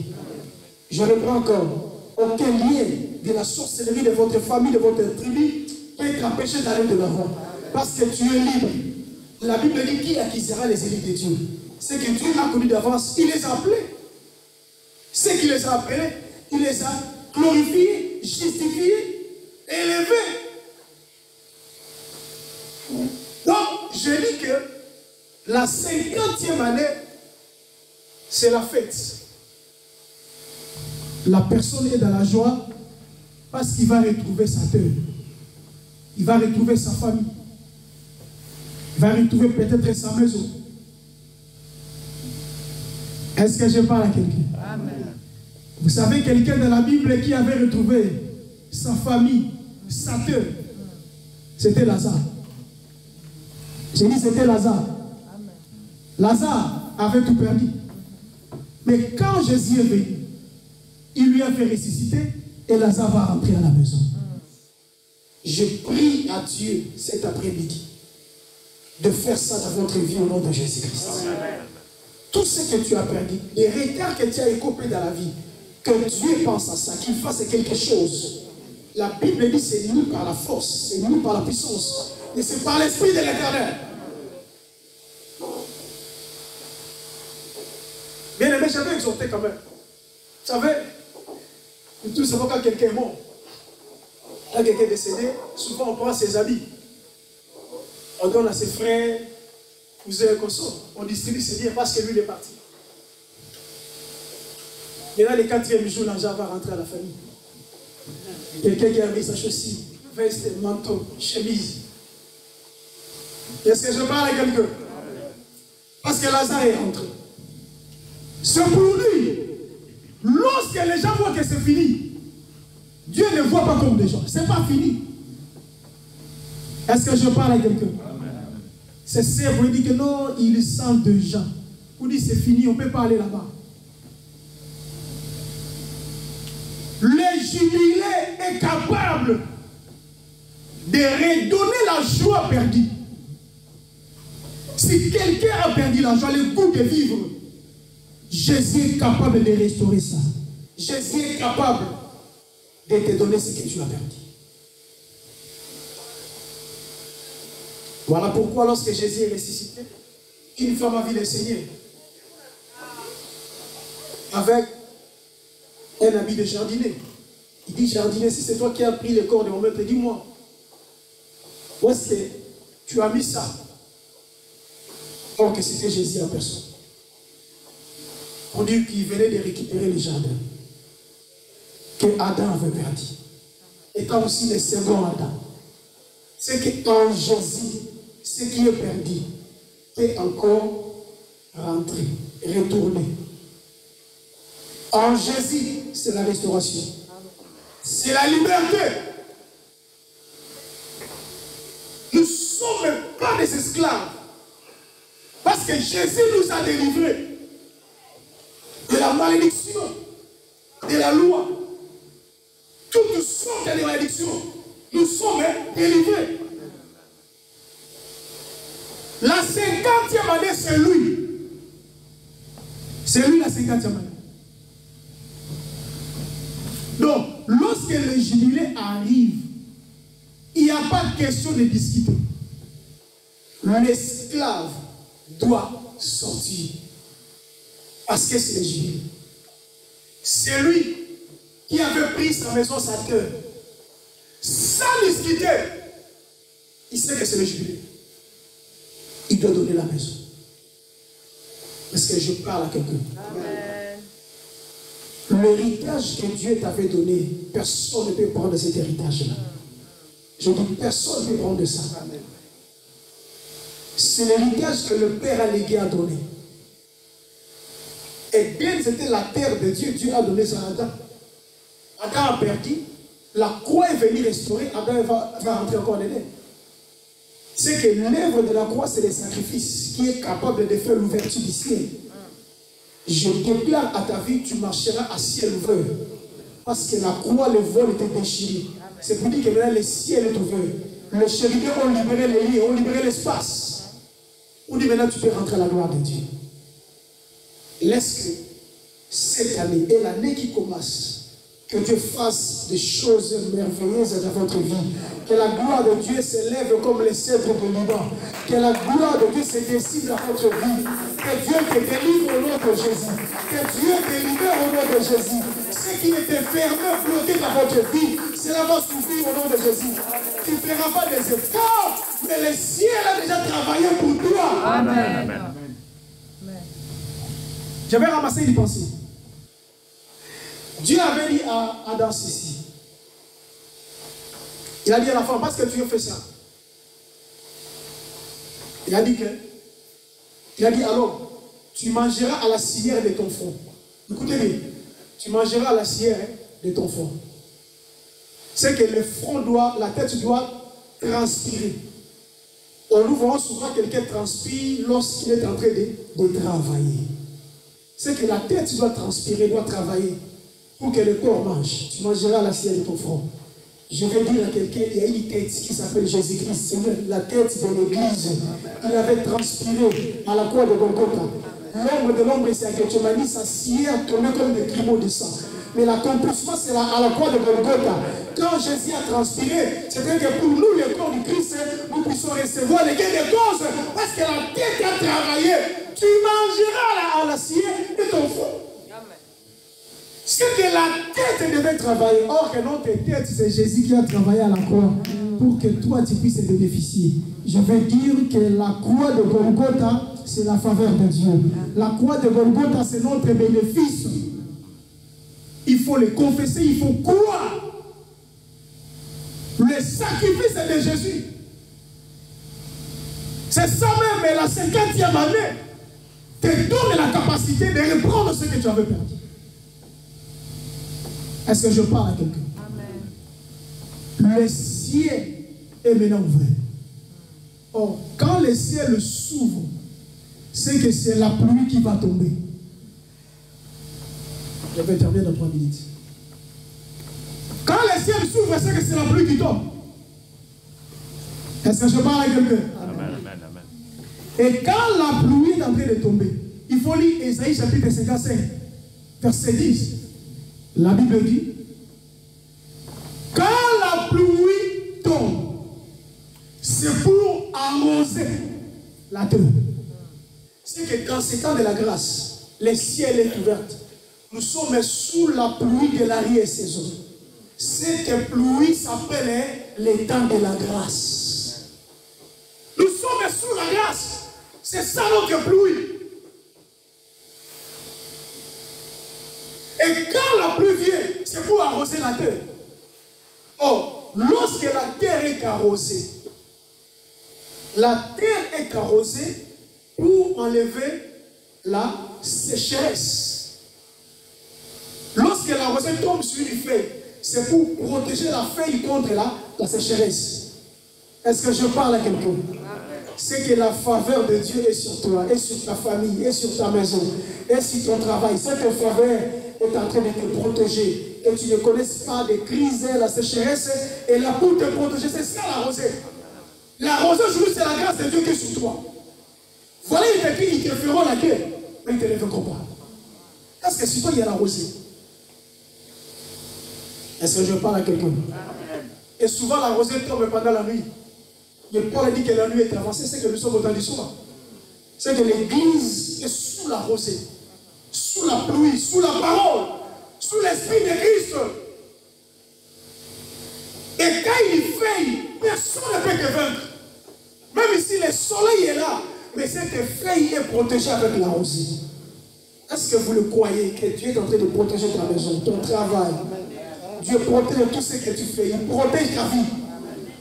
Je reprends encore. Aucun lien de la sorcellerie de votre famille, de votre tribu peut t'empêcher d'aller de l'avant. Parce que tu es libre. La Bible dit qui acquisera les élites de Dieu. C'est que Dieu a connu d'avance. Il les a appelés. C'est qu'il les a appelés. Il les a glorifiés, justifiés, élevés. Donc, je dis que la 50e année, c'est la fête. La personne est dans la joie parce qu'il va retrouver sa terre. Il va retrouver sa famille. Il va retrouver peut-être sa maison. Est-ce que je parle à quelqu'un? Amen. Vous savez, quelqu'un dans la Bible qui avait retrouvé sa famille, sa terre, c'était Lazare. J'ai dit c'était Lazare. Amen. Lazare avait tout perdu. Mais quand Jésus est venu, il lui a fait ressusciter et Lazare va rentrer à la maison. Je prie à Dieu cet après-midi de faire ça dans votre vie au nom de Jésus-Christ. Tout ce que tu as perdu, les retards que tu as écopés dans la vie, que Dieu pense à ça, qu'il fasse quelque chose. La Bible dit c'est ni par la force, c'est ni par la puissance, mais c'est par l'Esprit de l'Éternel. Bien aimé, j'avais exhorté quand même. Vous savez, nous tous savons quand quelqu'un est mort, quand quelqu'un est décédé, souvent on prend ses habits. On donne à ses frères, cousins et consorts. On distribue ses biens parce que lui il est parti. Maintenant, le 4e jour, l'argent va rentrer à la famille. Quelqu'un qui a mis sa chaussure, veste, manteau, chemise. Est-ce que je parle à quelqu'un? Parce que Lazare est rentré. C'est pour lui. Lorsque les gens voient que c'est fini, Dieu ne voit pas comme des gens. C'est pas fini. Est-ce que je parle à quelqu'un? C'est ça, vous dites que non, il sent de gens. Vous dites c'est fini, on ne peut pas aller là-bas. Le jubilé est capable de redonner la joie perdue. Si quelqu'un a perdu la joie, le goût de vivre, Jésus est capable de restaurer ça. Jésus est capable de te donner ce que tu as perdu. Voilà pourquoi lorsque Jésus est ressuscité, une femme a vu le Seigneur avec un habit de jardinier. Il dit, jardinier, si c'est toi qui as pris le corps de mon maître, dis-moi, où est-ce que tu as mis ça? Or que c'était Jésus en personne. On dit qu'il venait de récupérer le jardin que Adam avait perdu. Étant aussi le second Adam. C'est qu'en Jésus, ce qui est perdu peut encore rentrer, retourner. En Jésus, c'est la restauration. C'est la liberté. Nous ne sommes pas des esclaves. Parce que Jésus nous a délivrés de la malédiction, de la loi. Toutes sortes de malédictions. Nous sommes délivrés. La 50e année, c'est lui. C'est lui la 50e année. Donc, lorsque le jubilé arrive, il n'y a pas de question de discuter. L'esclave doit sortir. Parce que c'est le jubilé. C'est lui qui avait pris sa maison, sa terre. Sans discuter, il sait que c'est le jubilé. Il doit donner la maison. Est-ce que je parle à quelqu'un? L'héritage que Dieu t'avait donné, personne ne peut prendre cet héritage-là. Je dis, personne ne peut prendre ça. C'est l'héritage que le Père allégué a donné. Et bien, c'était la terre de Dieu. Dieu a donné ça à Adam. Adam a perdu. La croix est venue restaurer. Adam va rentrer encore dedans. C'est que l'œuvre de la croix, c'est le sacrifice qui est capable de faire l'ouverture du ciel. Je déclare à ta vie, tu marcheras à ciel ouvert. Parce que la croix, le vol était déchiré. C'est pour dire que maintenant le ciel est ouvert. Les chérubins ont libéré les lits, ont libéré l'espace. On dit maintenant tu peux rentrer à la gloire de Dieu. Laisse que cette année et l'année qui commence, que Dieu fasse des choses merveilleuses dans votre vie. Que la gloire de Dieu s'élève comme les cèdres de Liban. Que la gloire de Dieu se décide dans votre vie. Que Dieu te délivre au nom de Jésus. Que Dieu te libère au nom de Jésus. Ce qui était fermé, bloqué dans votre vie, cela va s'ouvrir au nom de Jésus. Tu ne feras pas des efforts, mais le ciel a déjà travaillé pour toi. Amen. J'avais ramassé une pensée. Dieu avait dit à Adam ceci. Il a dit à la femme, parce que tu as fait ça. Il a dit alors, tu mangeras à la cilière de ton front. Écoutez bien, tu mangeras à la cilière de ton front. C'est que le front la tête doit transpirer. Nous voyons souvent quelqu'un transpire lorsqu'il est en train de travailler. C'est que la tête doit transpirer, doit travailler pour que le corps mange. Tu mangeras à la cilière de ton front. Je vais dire à quelqu'un, il y a une tête qui s'appelle Jésus-Christ. C'est la tête de l'église. Il avait transpiré à la croix de Golgotha. L'ombre, c'est à Gethsemane, sa cilière tournait comme des grumeaux de sang. Mais l'accomplissement, c'est à la croix de Golgotha. Quand Jésus a transpiré, c'est-à-dire que pour nous, le corps du Christ, nous puissions recevoir les gains de cause. Parce que la tête a travaillé. Tu mangeras à la cilière de ton front. C'est que la tête devait travailler. Or que notre tête, c'est Jésus qui a travaillé à la croix pour que toi tu puisses bénéficier. Je veux dire que la croix de Golgotha, c'est la faveur de Dieu. La croix de Golgotha, c'est notre bénéfice. Il faut le confesser, il faut croire. Le sacrifice de Jésus. C'est ça même, la 50e année te donne la capacité de reprendre ce que tu avais perdu. Est-ce que je parle à quelqu'un? Le ciel est maintenant ouvert. Or, quand le ciel s'ouvre, c'est que c'est la pluie qui va tomber. Je vais terminer dans 3 minutes. Quand le ciel s'ouvre, c'est que c'est la pluie qui tombe. Est-ce que je parle à quelqu'un? Et quand la pluie est en train de tomber, il faut lire Ésaïe chapitre 55, verset 10. La Bible dit, quand la pluie tombe, c'est pour arroser la terre. C'est que dans ces temps de la grâce, le ciel est ouvert. Nous sommes sous la pluie de l'arrière-saison. Cette pluie s'appelle les temps de la grâce. Nous sommes sous la grâce. C'est ça notre pluie. Et quand la pluie vient, c'est pour arroser la terre. Or, lorsque la terre est arrosée, la terre est arrosée pour enlever la sécheresse. Lorsque la rosée tombe sur une feuille, c'est pour protéger la feuille contre la sécheresse. Est-ce que je parle à quelqu'un? C'est que la faveur de Dieu est sur toi, est sur ta famille, est sur ta maison, est sur ton travail. Cette faveur est en train de te protéger. Et tu ne connais pas des crises, la sécheresse. Et là, pour te protéger, c'est ça la rosée. La rosée, aujourd'hui, c'est la grâce de Dieu qui est sur toi. Voilà, ils te feront la guerre, mais ils ne te lèveront pas. Parce que sur toi, il y a la rosée. Est-ce que je parle à quelqu'un? Et souvent, la rosée tombe pendant la nuit. Et Paul a dit que la nuit est avancée, c'est que nous sommes au temps du soir. C'est que l'église est sous la rosée, sous la pluie, sous la parole, sous l'esprit de Christ. Et quand il fait, personne ne peut te vaincre. Même si le soleil est là, mais cette feuille est protégée avec la rosée. Est-ce que vous le croyez que Dieu est en train de protéger ta maison, ton travail? Dieu protège tout ce que tu fais, il protège ta vie.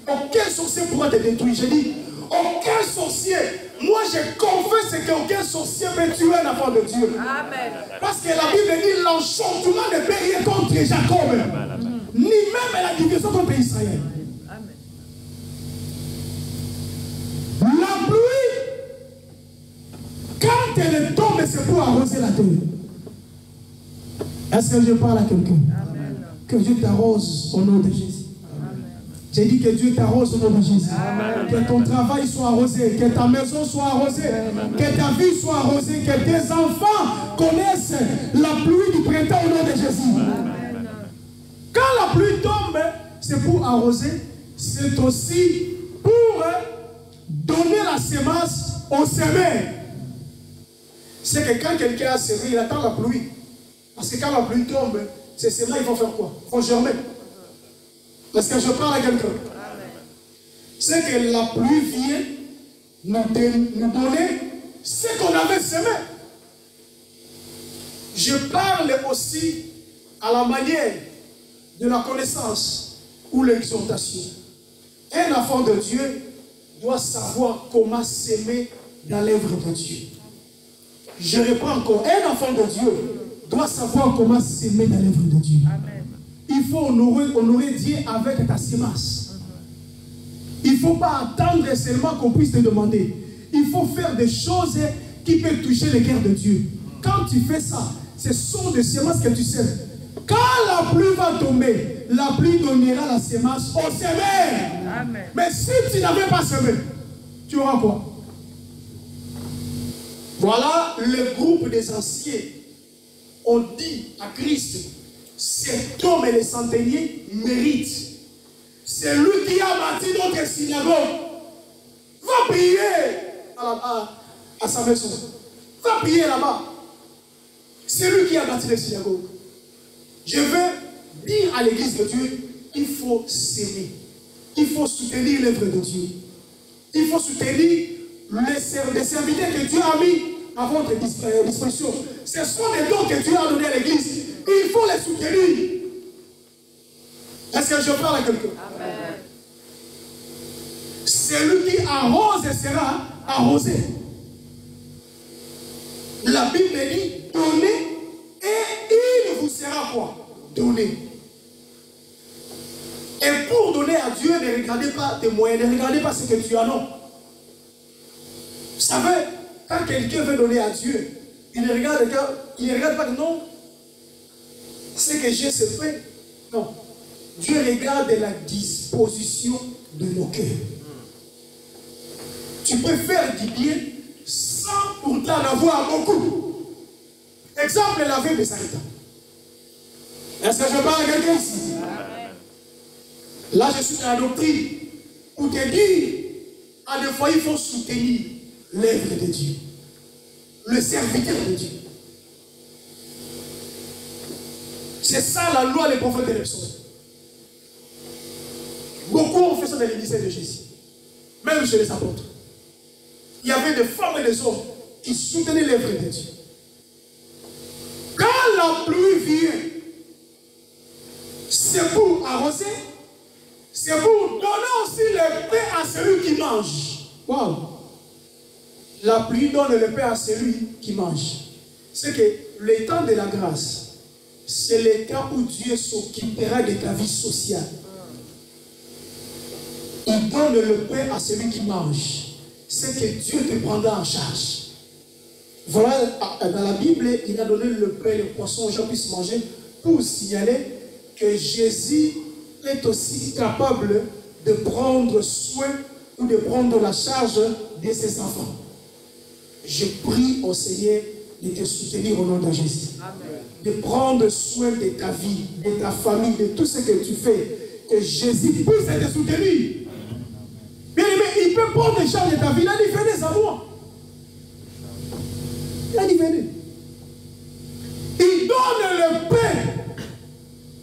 Aucun sorcier pourra te détruire. Je dis, aucun sorcier. Moi, je confesse qu'aucun sorcier peut tuer un enfant de Dieu. Amen. Parce que la Bible dit l'enchantement ne peut rien contre Jacob. Amen. Ni même la division contre Israël. Amen. La pluie, quand elle tombe, c'est pour arroser la terre. Est-ce que je parle à quelqu'un? Que Dieu t'arrose au nom de Jésus. J'ai dit que Dieu t'arrose au nom de Jésus. Amen. Que ton travail soit arrosé, que ta maison soit arrosée, amen, que ta vie soit arrosée, que tes enfants connaissent la pluie du printemps au nom de Jésus. Amen. Quand la pluie tombe, c'est pour arroser, c'est aussi pour donner la semence au semeur. C'est que quand quelqu'un a semé, il attend la pluie. Parce que quand la pluie tombe, ces semences, ils vont faire quoi? Ils vont germer. Parce que je parle à quelqu'un. C'est que la pluie vient nous donner ce qu'on avait semé. Je parle aussi à la manière de la connaissance ou l'exhortation. Un enfant de Dieu doit savoir comment s'aimer dans l'œuvre de Dieu. Je reprends encore. Un enfant de Dieu doit savoir comment s'aimer dans l'œuvre de Dieu. Amen. Il faut honorer Dieu avec ta semence. Il ne faut pas attendre seulement qu'on puisse te demander. Il faut faire des choses qui peuvent toucher le cœur de Dieu. Quand tu fais ça, ce sont des semences que tu sèmes. Quand la pluie va tomber, la pluie donnera la semence au semé. Amen. Mais si tu n'avais pas semé, tu auras quoi? Voilà le groupe des anciens. On dit à Christ, cet homme et les centeniers méritent. C'est lui qui a bâti notre synagogue. Va prier à sa maison. Va prier là-bas. C'est lui qui a bâti les synagogues. Je veux dire à l'église de Dieu, il faut s'aimer. Il faut soutenir l'œuvre de Dieu. Il faut soutenir les serviteurs que Dieu a mis à votre disposition. Ce sont les dons que Dieu a donnés à l'église. Il faut les soutenir. Est-ce que je parle à quelqu'un? Celui qui arrose sera arrosé. La Bible dit, donnez et il vous sera quoi? Donné. Et pour donner à Dieu, ne regardez pas tes moyens, ne regardez pas ce que tu as, non. Vous savez, quand quelqu'un veut donner à Dieu, il ne regarde pas que non, ce que j'ai se fait. Non. Dieu regarde la disposition de nos cœurs. Tu peux faire du bien sans pourtant en avoir beaucoup. Exemple, la vie de Sarita. Est-ce que je parle à quelqu'un ici? Là, je suis dans la doctrine pour te dire, à des fois, il faut soutenir l'œuvre de Dieu, le serviteur de Dieu. C'est ça la loi des prophètes et des psaumes. Beaucoup ont fait ça dans l'église de Jésus, même chez les apôtres. Il y avait des femmes et des hommes qui soutenaient l'œuvre de Dieu. Quand la pluie vient, c'est pour arroser, c'est pour donner aussi le pain à celui qui mange. Waouh! La pluie donne le pain à celui qui mange. C'est que le temps de la grâce, c'est le temps où Dieu s'occupera de ta vie sociale. Il donne le pain à celui qui mange. C'est que Dieu te prendra en charge. Voilà, dans la Bible, il a donné le pain et le poisson aux gens puissent manger pour signaler que Jésus est aussi capable de prendre soin ou de prendre la charge de ses enfants. Je prie au Seigneur de te soutenir au nom de Jésus. Amen. De prendre soin de ta vie, de ta famille, de tout ce que tu fais. Que Jésus puisse te soutenir. Bien aimé, il peut prendre charge de ta vie. Il a dit, venez à moi. Il a dit, venez. Il donne le pain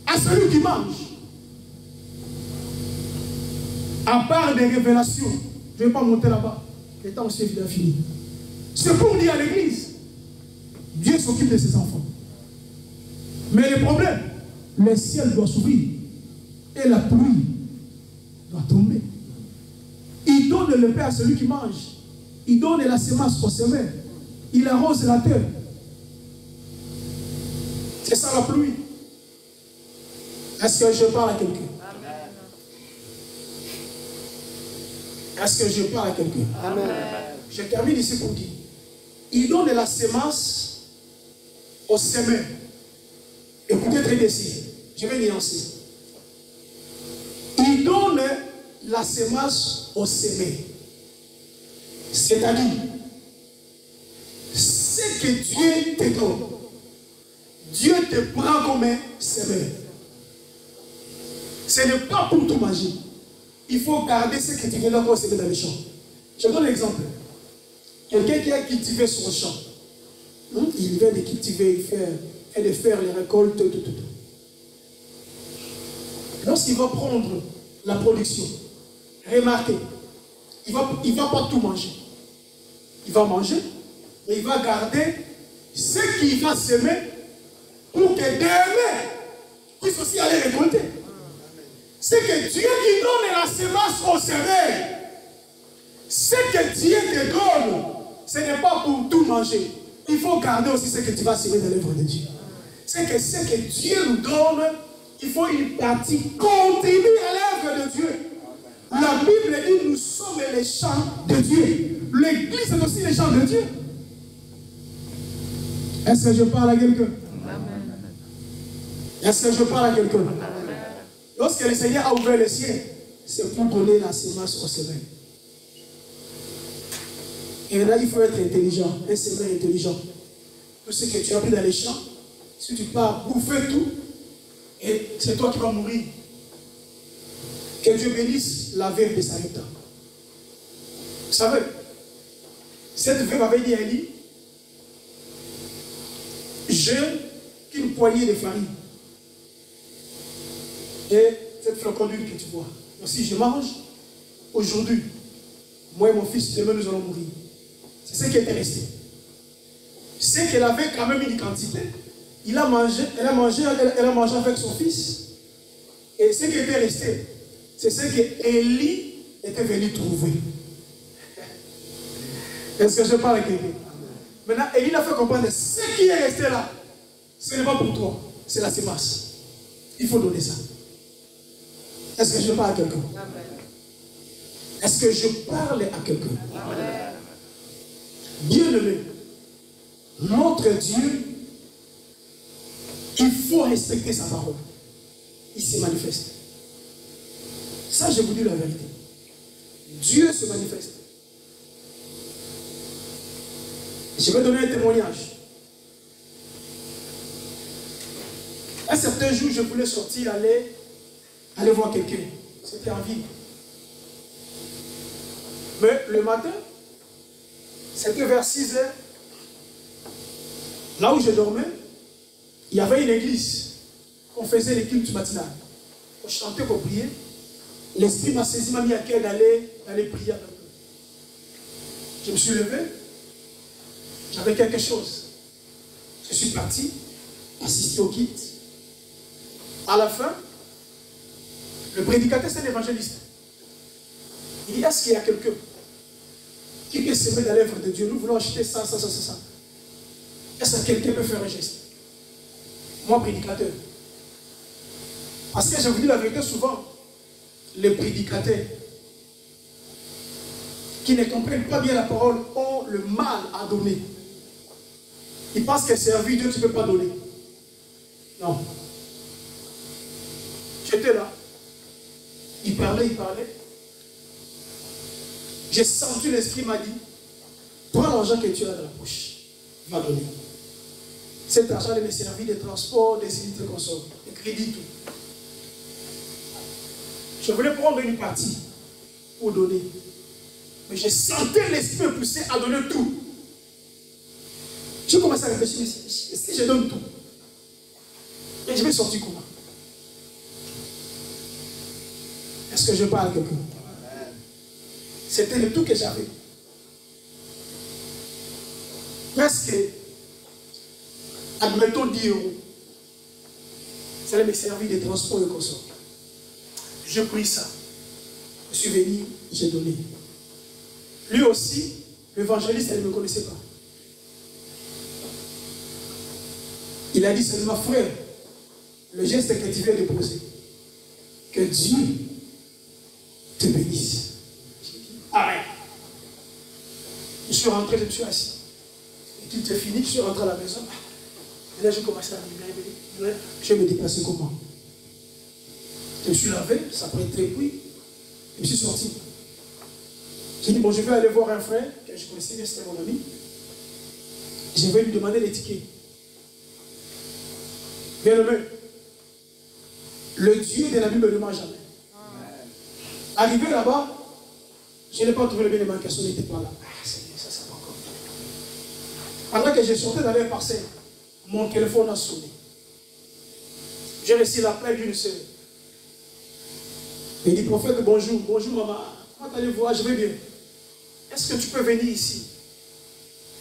à celui qui mange. À part des révélations, je ne vais pas monter là-bas. Le temps aussi est fini. C'est pour dire à l'église, Dieu s'occupe de ses enfants. Mais le problème, le ciel doit s'ouvrir et la pluie doit tomber. Il donne le pain à celui qui mange. Il donne la semence au semeur. Il arrose la terre. C'est ça la pluie. Est-ce que je parle à quelqu'un? Est-ce que je parle à quelqu'un? Amen. Je termine ici pour dire. Il donne la semence au semeur. Écoutez très bien ici. Je vais nuancer. Il donne la semence au semé. C'est-à-dire, ce que Dieu te donne, Dieu te prend comme un semeur. Ce n'est pas pour tout manger. Il faut garder ce que tu viens encore semer dans les champs. Je donne l'exemple. Quelqu'un qui a cultivé son champ. Il vient de cultiver, il fait de faire les récoltes, tout. Lorsqu'il va prendre la production, remarquez, il va pas tout manger. Il va manger, mais il va garder ce qu'il va semer pour que demain puisse aussi aller récolter. C'est que Dieu qui donne la semence au semeur. Ce que Dieu te donne, ce n'est pas pour tout manger. Il faut garder aussi ce que tu vas semer dans l'œuvre de Dieu. C'est que ce que Dieu nous donne, il faut une partie continue à l'œuvre de Dieu. La Bible dit nous sommes les champs de Dieu. L'église est aussi les champs de Dieu. Est-ce que je parle à quelqu'un? Est-ce que je parle à quelqu'un? Lorsque le Seigneur a ouvert les cieux, c'est pour donner la semence au semeur. Et là, il faut être intelligent, un semeur intelligent. Tout ce que tu as pris dans les champs, si tu pars bouffer tout, et c'est toi qui vas mourir. Que Dieu bénisse la veuve de Sarepta. Vous savez, cette veuve avait dit à Élie, j'ai qu'une poignée de farine. Et cette flocon d'huile que tu vois. Donc si je mange, aujourd'hui, moi et mon fils, demain nous allons mourir. C'est ce qui était resté. C'est qu'elle avait quand même une quantité. Elle a mangé avec son fils. Et ce qui était resté, c'est ce que Élie était venu trouver. Est-ce que je parle à quelqu'un? Maintenant, Élie a fait comprendre ce qui est resté là, ce n'est pas pour toi, c'est la semence. Il faut donner ça. Est-ce que je parle à quelqu'un? Est-ce que je parle à quelqu'un? Bien-aimé, notre Dieu, il faut respecter sa parole. Il se manifeste. Ça, je vous dis la vérité. Dieu se manifeste. Je vais donner un témoignage. Un certain jour, je voulais sortir, aller voir quelqu'un. C'était en ville. Mais le matin, c'était vers 6 heures. Là où je dormais, il y avait une église. On faisait les cultes matinales. On chantait pour prier. L'esprit m'a saisi, m'a mis à cœur d'aller prier avec eux. Je me suis levé. J'avais quelque chose. Je suis parti, assister au culte. À la fin, le prédicateur, c'est l'évangéliste. Il dit, est-ce qu'il y a quelqu'un qui peut s'aimer dans l'œuvre de Dieu? Nous voulons acheter ça. Est-ce que quelqu'un peut faire un geste? Moi, prédicateur. Parce que je vous dis la vérité, souvent, les prédicateurs qui ne comprennent pas bien la parole ont le mal à donner. Ils pensent que servir Dieu, tu ne peux pas donner. Non. J'étais là. Il parlait. J'ai senti l'esprit m'a dit, prends l'argent que tu as dans la poche, va donner. Cet argent me servir des transports, des unités consorts, des crédits, tout. Je voulais prendre une partie pour donner. Mais j'ai senti l'esprit me pousser à donner tout. Je commençais à réfléchir, si je donne tout, et je vais sortir comment? Est-ce que je parle à quelqu'un? C'était le tout que j'avais. Presque, admettons 10 €. Ça allait me servir de transport et consort. Je pris ça. Je suis venu, j'ai donné. Lui aussi, l'évangéliste, elle ne me connaissait pas. Il a dit seulement, frère, le geste que tu viens de poser, que Dieu te bénisse. Amen. Je suis rentré, je me suis assis. Et tout est fini, je suis rentré à la maison. Et là, j'ai commencé à me dire, je vais me déplacer comment? Je me suis lavé, ça prend très puis, je me suis sorti. J'ai dit, bon, je vais aller voir un frère que je connaissais bien, c'était mon ami. Je vais lui demander les tickets. Bien aimé, le Dieu de la Bible ne ment jamais. Arrivé là-bas, je n'ai pas trouvé le bien, les manquations n'étaient pas là. Ah, Seigneur, ça va encore. Pendant que je sortais dans les parcelles, mon téléphone a sonné. J'ai reçu l'appel d'une sœur. Il dit, prophète, bonjour. Bonjour maman. Comment allez-vous? Je vais bien. Est-ce que tu peux venir ici?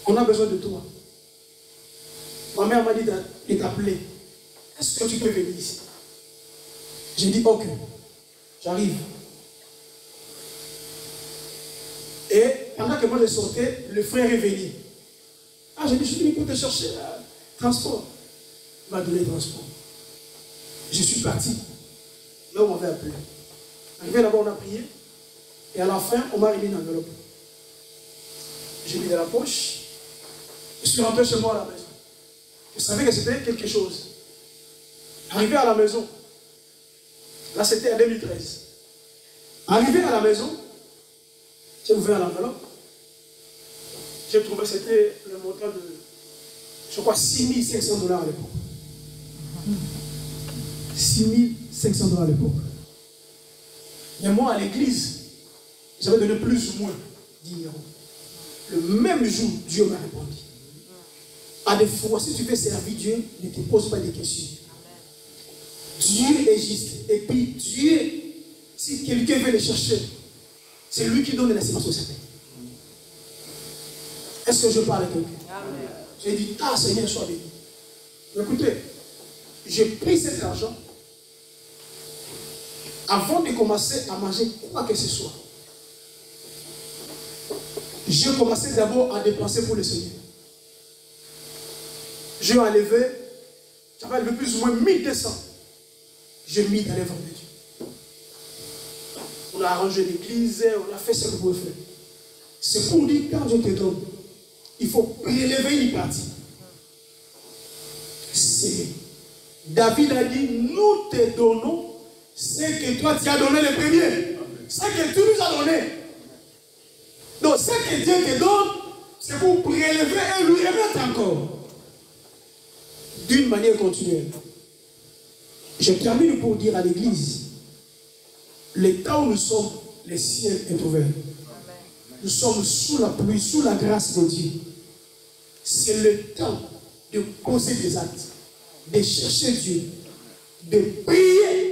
On a besoin de toi. Ma mère m'a dit de t'appeler. Est-ce que tu peux venir ici? J'ai dit, ok. J'arrive. Et pendant que moi je sortais, le frère est venu. Ah, j'ai dit, je suis venu pour te chercher transport. Il m'a donné le transport. Je suis parti. Là où on m'avait appelé. Arrivé là-bas, on a prié. Et à la fin, on m'a remis une enveloppe. J'ai mis dans la poche. Je suis rentré chez moi à la maison. Je savais que c'était quelque chose. Arrivé à la maison. Là, c'était en 2013. Arrivé à la maison, j'ai ouvert l'enveloppe. J'ai trouvé que c'était le montant de, je crois, $6 500 à l'époque. $6 500 à l'époque. Mais moi, à l'église, j'avais donné plus ou moins 10 €. Le même jour, Dieu m'a répondu. À des fois, si tu veux servir Dieu, ne te pose pas des questions. Dieu est juste. Et puis, Dieu, si quelqu'un veut le chercher, c'est lui qui donne la sémence au Seigneur. Est-ce que je parle à quelqu'un? J'ai dit, ah Seigneur, sois béni. Écoutez, j'ai pris cet argent avant de commencer à manger quoi que ce soit. J'ai commencé d'abord à dépenser pour le Seigneur. J'ai enlevé, j'avais enlevé plus ou moins 1200. J'ai mis dans l'œuvre de Dieu. On a arrangé l'église, on a fait ce que vous pouvez faire. C'est pour dire, quand Dieu te donne, il faut prélever une partie. David a dit, nous te donnons ce que toi tu as donné le premier. Ce que tu nous as donné. Donc ce que Dieu te donne, c'est pour prélever et lui remettre encore. D'une manière continuelle. Je termine pour dire à l'église, le temps où nous sommes, le ciel est ouvert. Nous sommes sous la pluie, sous la grâce de Dieu. C'est le temps de poser des actes, de chercher Dieu, de prier.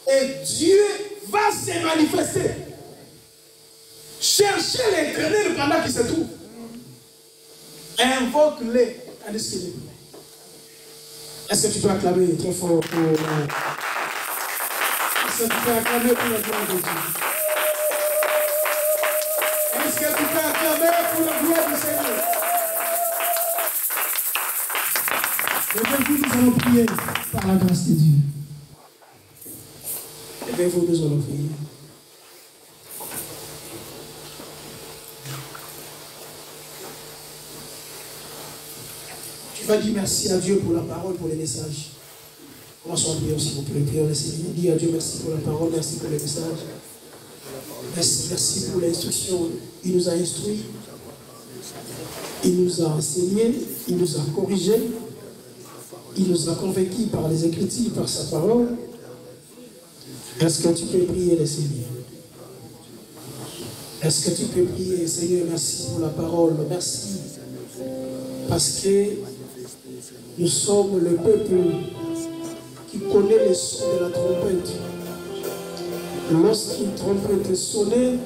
Et Dieu va se manifester. Cherchez l'Éternel pendant qu'il se trouve. Invoque-le tandis qu'il est prêt. Est-ce que tu peux acclamer très fort pour... Est-ce que tu peux acclamer pour la gloire de Dieu? Est-ce que tu peux acclamer pour la gloire du Seigneur? Aujourd'hui, nous allons prier par la grâce de Dieu. Levez-vous, nous allons prier. Tu vas dire merci à Dieu pour la parole, pour les messages. Commençons à prier aussi, vous pouvez prier le Seigneur. Dis à Dieu merci pour la parole, merci pour les messages. Merci pour l'instruction. Il nous a instruits, il nous a enseignés, il nous a corrigés, il nous a convaincus par les Écritures, par sa parole. Est-ce que tu peux prier le Seigneur? Est-ce que tu peux prier, Seigneur, merci pour la parole, merci. Parce que nous sommes le peuple qui connaît le son de la trompette. Lorsqu'une trompette est sonnée,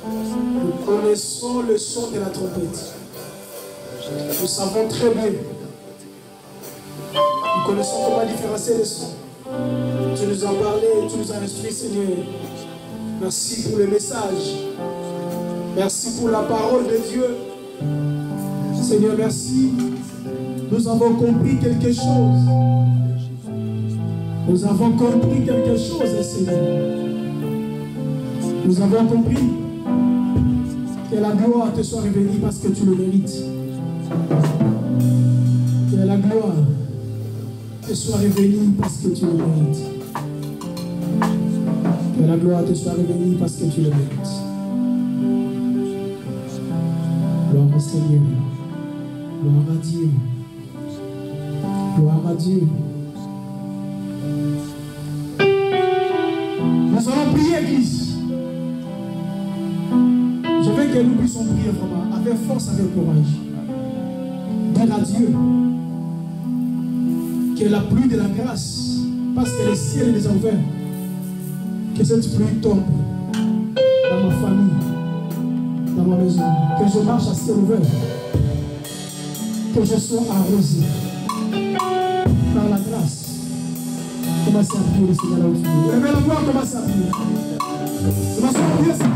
nous connaissons le son de la trompette. Nous savons très bien. Nous connaissons comment différencier les sons. Tu nous as parlé, tu nous as instruit, Seigneur. Merci pour le message. Merci pour la parole de Dieu. Seigneur, merci. Nous avons compris quelque chose. Nous avons compris quelque chose, Seigneur. Nous avons compris que la gloire te soit révélée parce que tu le mérites. Que la gloire te soit révélée parce que tu le mérites. Que la gloire te soit révélée parce que tu le mérites. Gloire au Seigneur. Gloire à Dieu. Gloire à Dieu. Nous allons prier, Église. Je veux que nous puissions prier vraiment, avec force, avec courage. Dire à Dieu que la pluie de la grâce, parce que le ciel est déjà ouvert, Que cette pluie tombe dans ma famille, dans ma maison. Que je marche à ciel ouvert. Que je sois arrosé par la grâce. Commencez à prier le Seigneur là où tu es. Levez la voix, commencez à prier. Commencez à prier, Seigneur.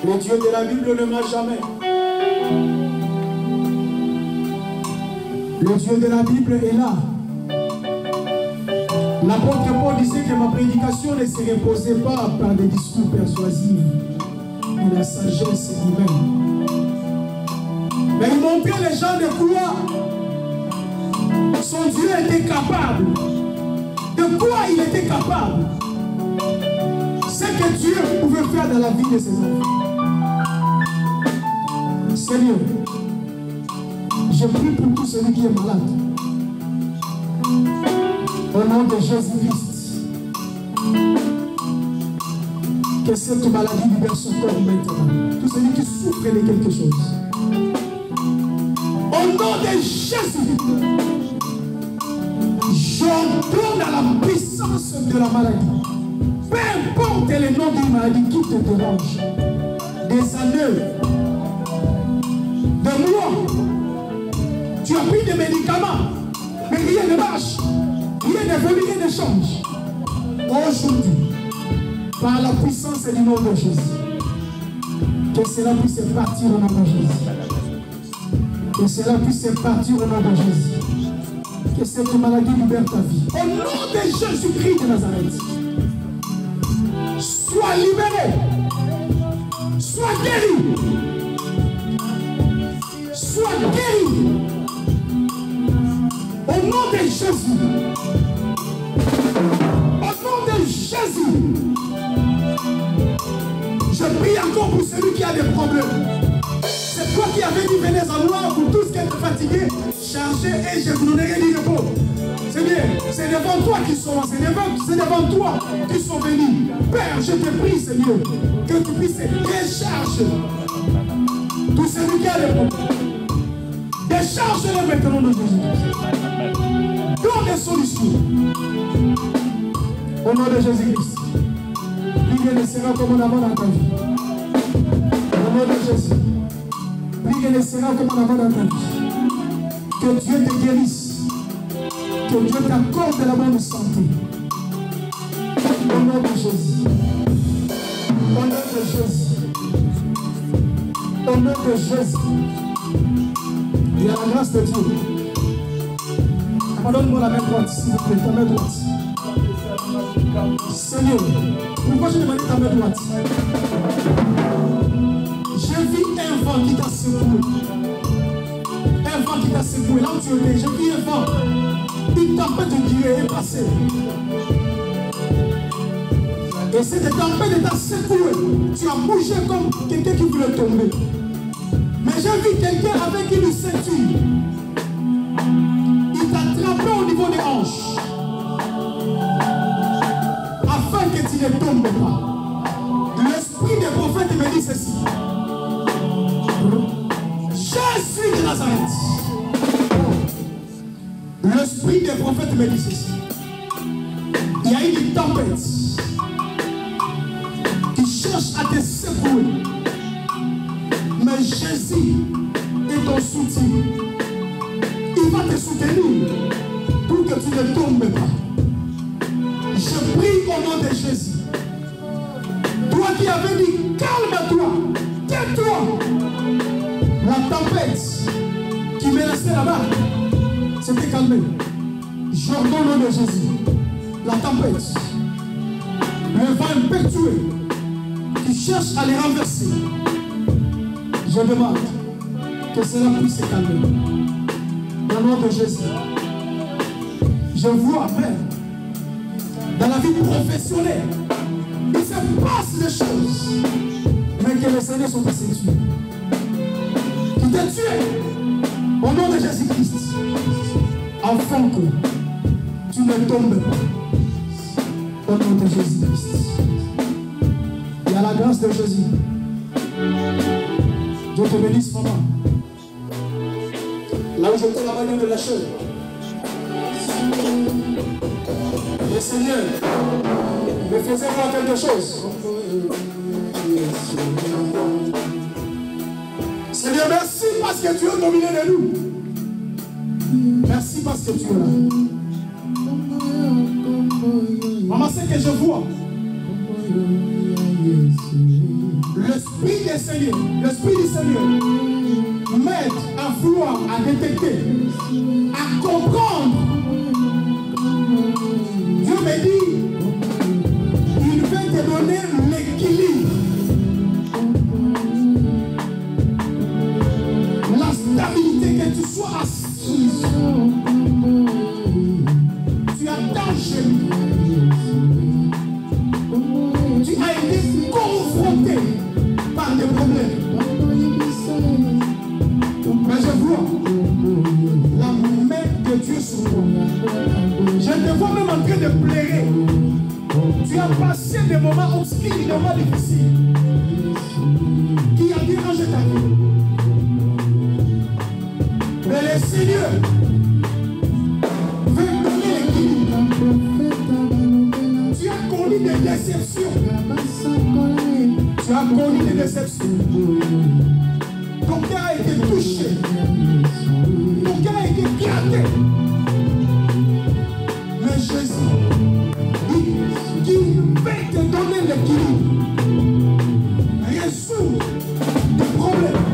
Le Dieu de la Bible ne m'a jamais. Le Dieu de la Bible est là. L'apôtre Paul disait que ma prédication ne se reposait pas par des discours persuasifs, mais la sagesse humaine. Mais il montrait les gens de quoi son Dieu était capable. De quoi il était capable. Ce que Dieu pouvait faire dans la vie de ses enfants. Seigneur, je prie pour tout celui qui est malade. Au nom de Jésus-Christ. Que cette maladie libère son corps maintenant. Tout celui qui souffre de quelque chose. Au nom de Jésus-Christ. J'entends dans la puissance de la maladie. Peu importe le nom d'une maladie qui te dérange. Des années. De mois. Tu as pris des médicaments. Mais rien ne marche. Rien n'évolue, rien ne change. Aujourd'hui, par la puissance du nom de Jésus, que cela puisse partir au nom de Jésus. Que cela puisse partir au nom de Jésus. Que cette maladie libère ta vie. Au nom de Jésus-Christ de Nazareth. Sois libéré. Sois guéri. Sois guéri. Au nom de Jésus. Au nom de Jésus. Je prie encore pour celui qui a des problèmes. C'est toi qui avais dit venez à moi pour tous qui êtes fatigués, chargés et je vous donnerai du repos. C'est bien, c'est devant toi qu'ils sont, c'est devant toi qu'ils sont venus. Père, je te prie, Seigneur, que tu puisses décharger tout celui qui a des problèmes. Décharge-le maintenant de Jésus-Christ. Donne des solutions. Au nom de Jésus-Christ. Prie ne sera comme on a dans ta vie. Au nom de Jésus. Prie ne sera comme on a dans ta vie. Que Dieu te guérisse. Que Dieu t'accorde la bonne santé. Au nom de Jésus. Au nom de Jésus. Au nom de Jésus. Il y a la grâce de Dieu. Donne-moi la main droite, s'il vous plaît, ta main droite. Seigneur, pourquoi je demande ta main droite? J'ai vu un vent qui t'a secoué. Un vent qui t'a secoué. Là où tu étais, j'ai vu un vent. Une tempête de Dieu est passée. Et cette tempête t'a secoué. Tu as bougé comme quelqu'un qui voulait tomber. Mais j'ai vu quelqu'un avec une ceinture. Il t'a attrapé au niveau des hanches. Afin que tu ne tombes pas. L'esprit des prophètes me dit ceci. Je suis de Nazareth. L'esprit des prophètes me dit ceci. Il y a une tempête qui cherche à te secouer. Mais Jésus est ton soutien. Il va te soutenir pour que tu ne tombes pas. Je prie au nom de Jésus. Toi qui avais dit, calme-toi, tais-toi. La tempête qui menaçait là-bas s'était calmée. J'ordonne au nom de Jésus. La tempête, le vent impétueux qui cherche à les renverser. Je demande que cela puisse se calmer. Au nom de Jésus. Je vois même dans la vie professionnelle, il se passe des choses, mais que les Seigneurs sont passés dessus. Qui t'a tué au nom de Jésus-Christ, afin que tu ne tombes pas. Au nom de Jésus-Christ. Il y a la grâce de Jésus. Dieu te bénisse, maman. Là où j'étais, la manière de la chair. Le Seigneur me faisait voir quelque chose. Seigneur, merci parce que tu es dominé de nous. Merci parce que tu es là. Maman, c'est que je vois. L'Esprit du Seigneur m'aide à vouloir, à détecter, à comprendre. Dieu me dit, il veut te donner l'équilibre, la stabilité, que tu sois assis. Tu as danger. Tu as été confronté par des problèmes. Mais je vois la main de Dieu sur toi. Je te vois même en train de pleurer. Tu as passé des moments obscurs, des moments difficiles qui a dérangé ta vie. Mais le Seigneur veut donner l'équilibre. Tu as connu des déceptions. Tu as connu des déceptions. Ton cœur a été touché. Ton cœur a été gratté. Mais Jésus dit qu'il veut te donner l'équilibre. Résoudre tes problèmes.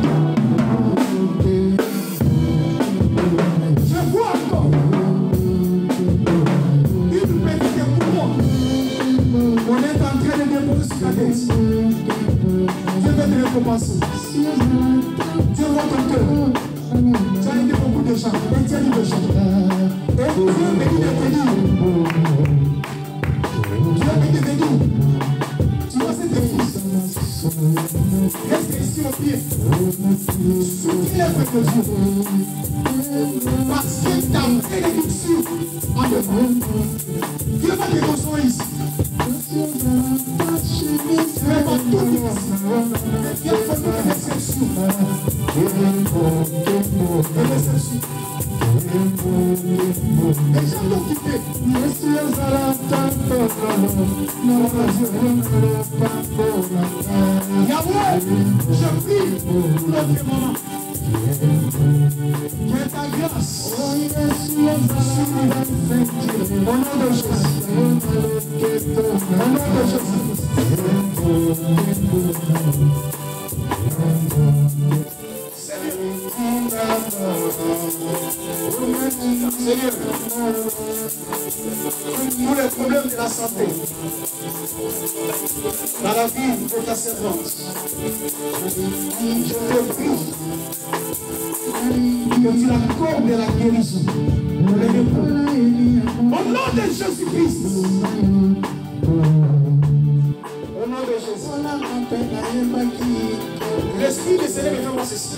Je vois encore vos pensées. Dieu voit ton cœur. Tu as aidé beaucoup de gens. Et tu as dit de gens. Et Dieu me dit de te dire. Dieu me dit de te dire. Tu vois ces deux fils. Reste ici au pied. Soutiens avec Dieu. Parce que ta bénédiction en devant. Dieu va te construire ici. Tu vas pas tout ici. Mais Dieu fait une réception. Une réception. Les gens l'ont quitté. Yahweh, je prie pour notre maman. Que ta grâce, au nom de Jésus, au nom de Jésus. Seigneur, tous les problèmes de la santé, dans la vie de ta servante, je te prie que tu l'accordes la guérison. Au nom de Jésus-Christ. Au nom de Jésus. L'Esprit de Seigneur me fait voir ceci.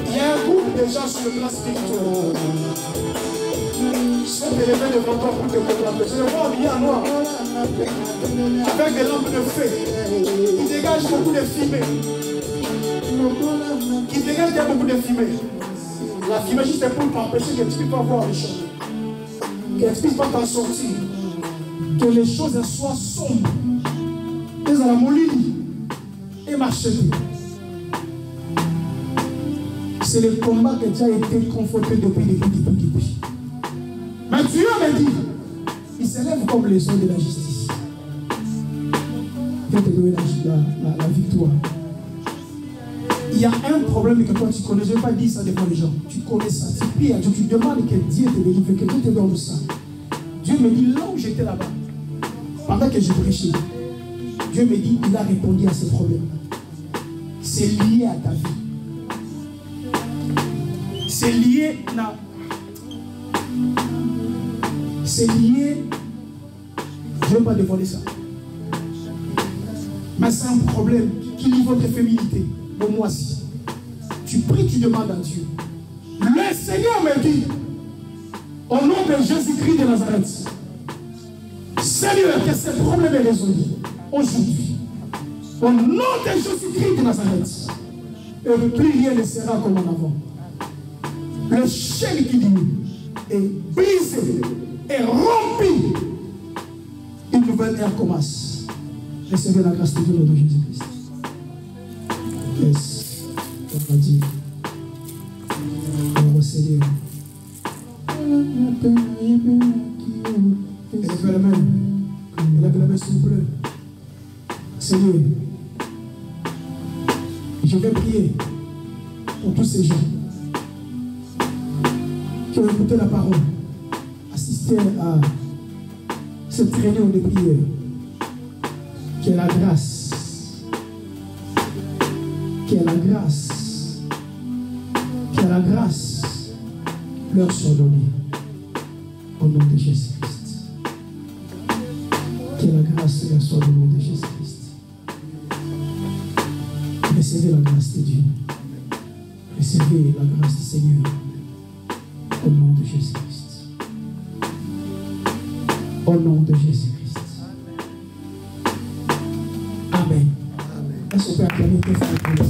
Il y a un groupe de gens sur le plan spirituel. Ils sont élevés devant toi pour te contempler. Je le vois habillé en noir. Avec des lampes de feu. Ils dégagent beaucoup de fumée. Ils dégagent beaucoup de fumée. La fumée juste pour t'empêcher que tu ne puisses pas voir les choses. Que tu ne puisses pas t'en sortir. Que les choses soient sombres. Et ça la mollie. Et marcher. C'est le combat que tu as été confronté depuis. Mais Dieu me dit, il s'élève comme les eaux de la justice. Dieu te donne la victoire. Il y a un problème que toi tu connais. Je ne vais pas dire ça devant les gens. Tu connais ça. Tu pries à Dieu. Tu demandes que Dieu te délivre, que Dieu te donne ça. Dieu me dit, là où j'étais là-bas, pendant que je prêchais, Dieu me dit, il a répondu à ce problème. C'est lié à ta vie. C'est lié là. C'est lié. Je ne vais pas dévoiler ça. Mais c'est un problème qui lie votre féminité. Pour moi aussi. Tu pries, tu demandes à Dieu. Le Seigneur me dit, au nom de Jésus-Christ de Nazareth, Seigneur, que ce problème est résolu aujourd'hui. Au nom de Jésus-Christ de Nazareth, et plus rien ne sera comme en avant. Le chaîne qui dit est brisé, est rompu. Une nouvelle ère commence. Recevez la grâce de Dieu au nom de Jésus-Christ. Yes. On va dire. Oh Seigneur. Élève la main. Élève la main s'il vous plaît. Seigneur. Je vais prier pour tous ces gens qui ont écouté la parole, assisté à cette réunion de prière. Que la grâce, leur soit donnée au nom de Jésus-Christ. Que la grâce leur soit donnée au nom de Jésus-Christ. Recevez la grâce de Dieu. Recevez la grâce du Seigneur au nom de Jésus-Christ. Au nom de Jésus-Christ. Amen. Est-ce qu'on peut acclamer tes frères pour le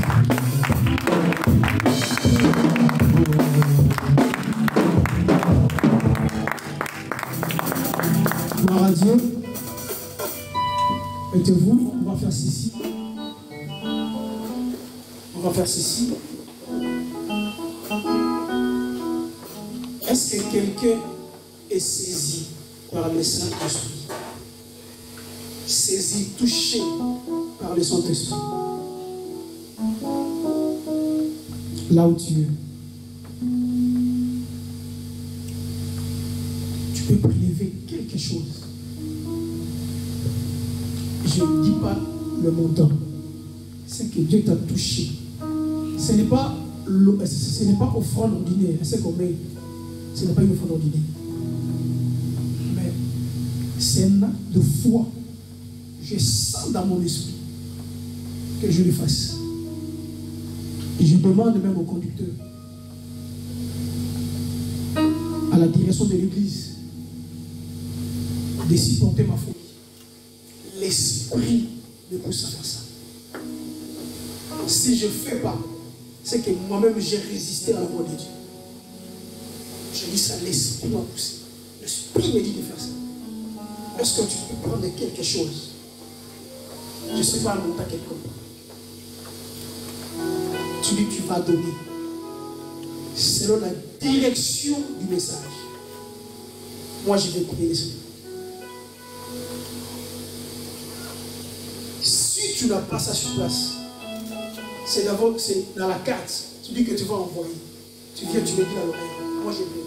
Gloire à Dieu. Mettez-vous, on va faire ceci. On va faire ceci. Est-ce que quelqu'un est saisi par le Saint-Esprit? Saisi, touché par le Saint-Esprit? Là où tu es. Tu peux prélever quelque chose. Je ne dis pas le montant. c'est que Dieu t'a touché. Ce n'est pas offrande ordinaire. C'est comme ce n'est pas une offrande ordinaire. Mais c'est un acte de foi. Je sens dans mon esprit que je le fasse. Et je demande même au conducteur, à la direction de l'église, de supporter ma folie. L'esprit me pousse à faire ça. Si je ne fais pas, c'est que moi-même j'ai résisté à la voix de Dieu. Je dis ça, l'esprit m'a poussé. L'esprit me dit de faire ça. Est-ce que tu peux prendre quelque chose? Je ne sais pas monter quelque part. Tu dis que tu vas donner selon la direction du message. Moi, je vais prier les autres. Si tu n'as pas ça sur place, c'est dans la carte. Tu dis que tu vas envoyer. Tu viens, tu me dis à l'oreille. Moi, je vais.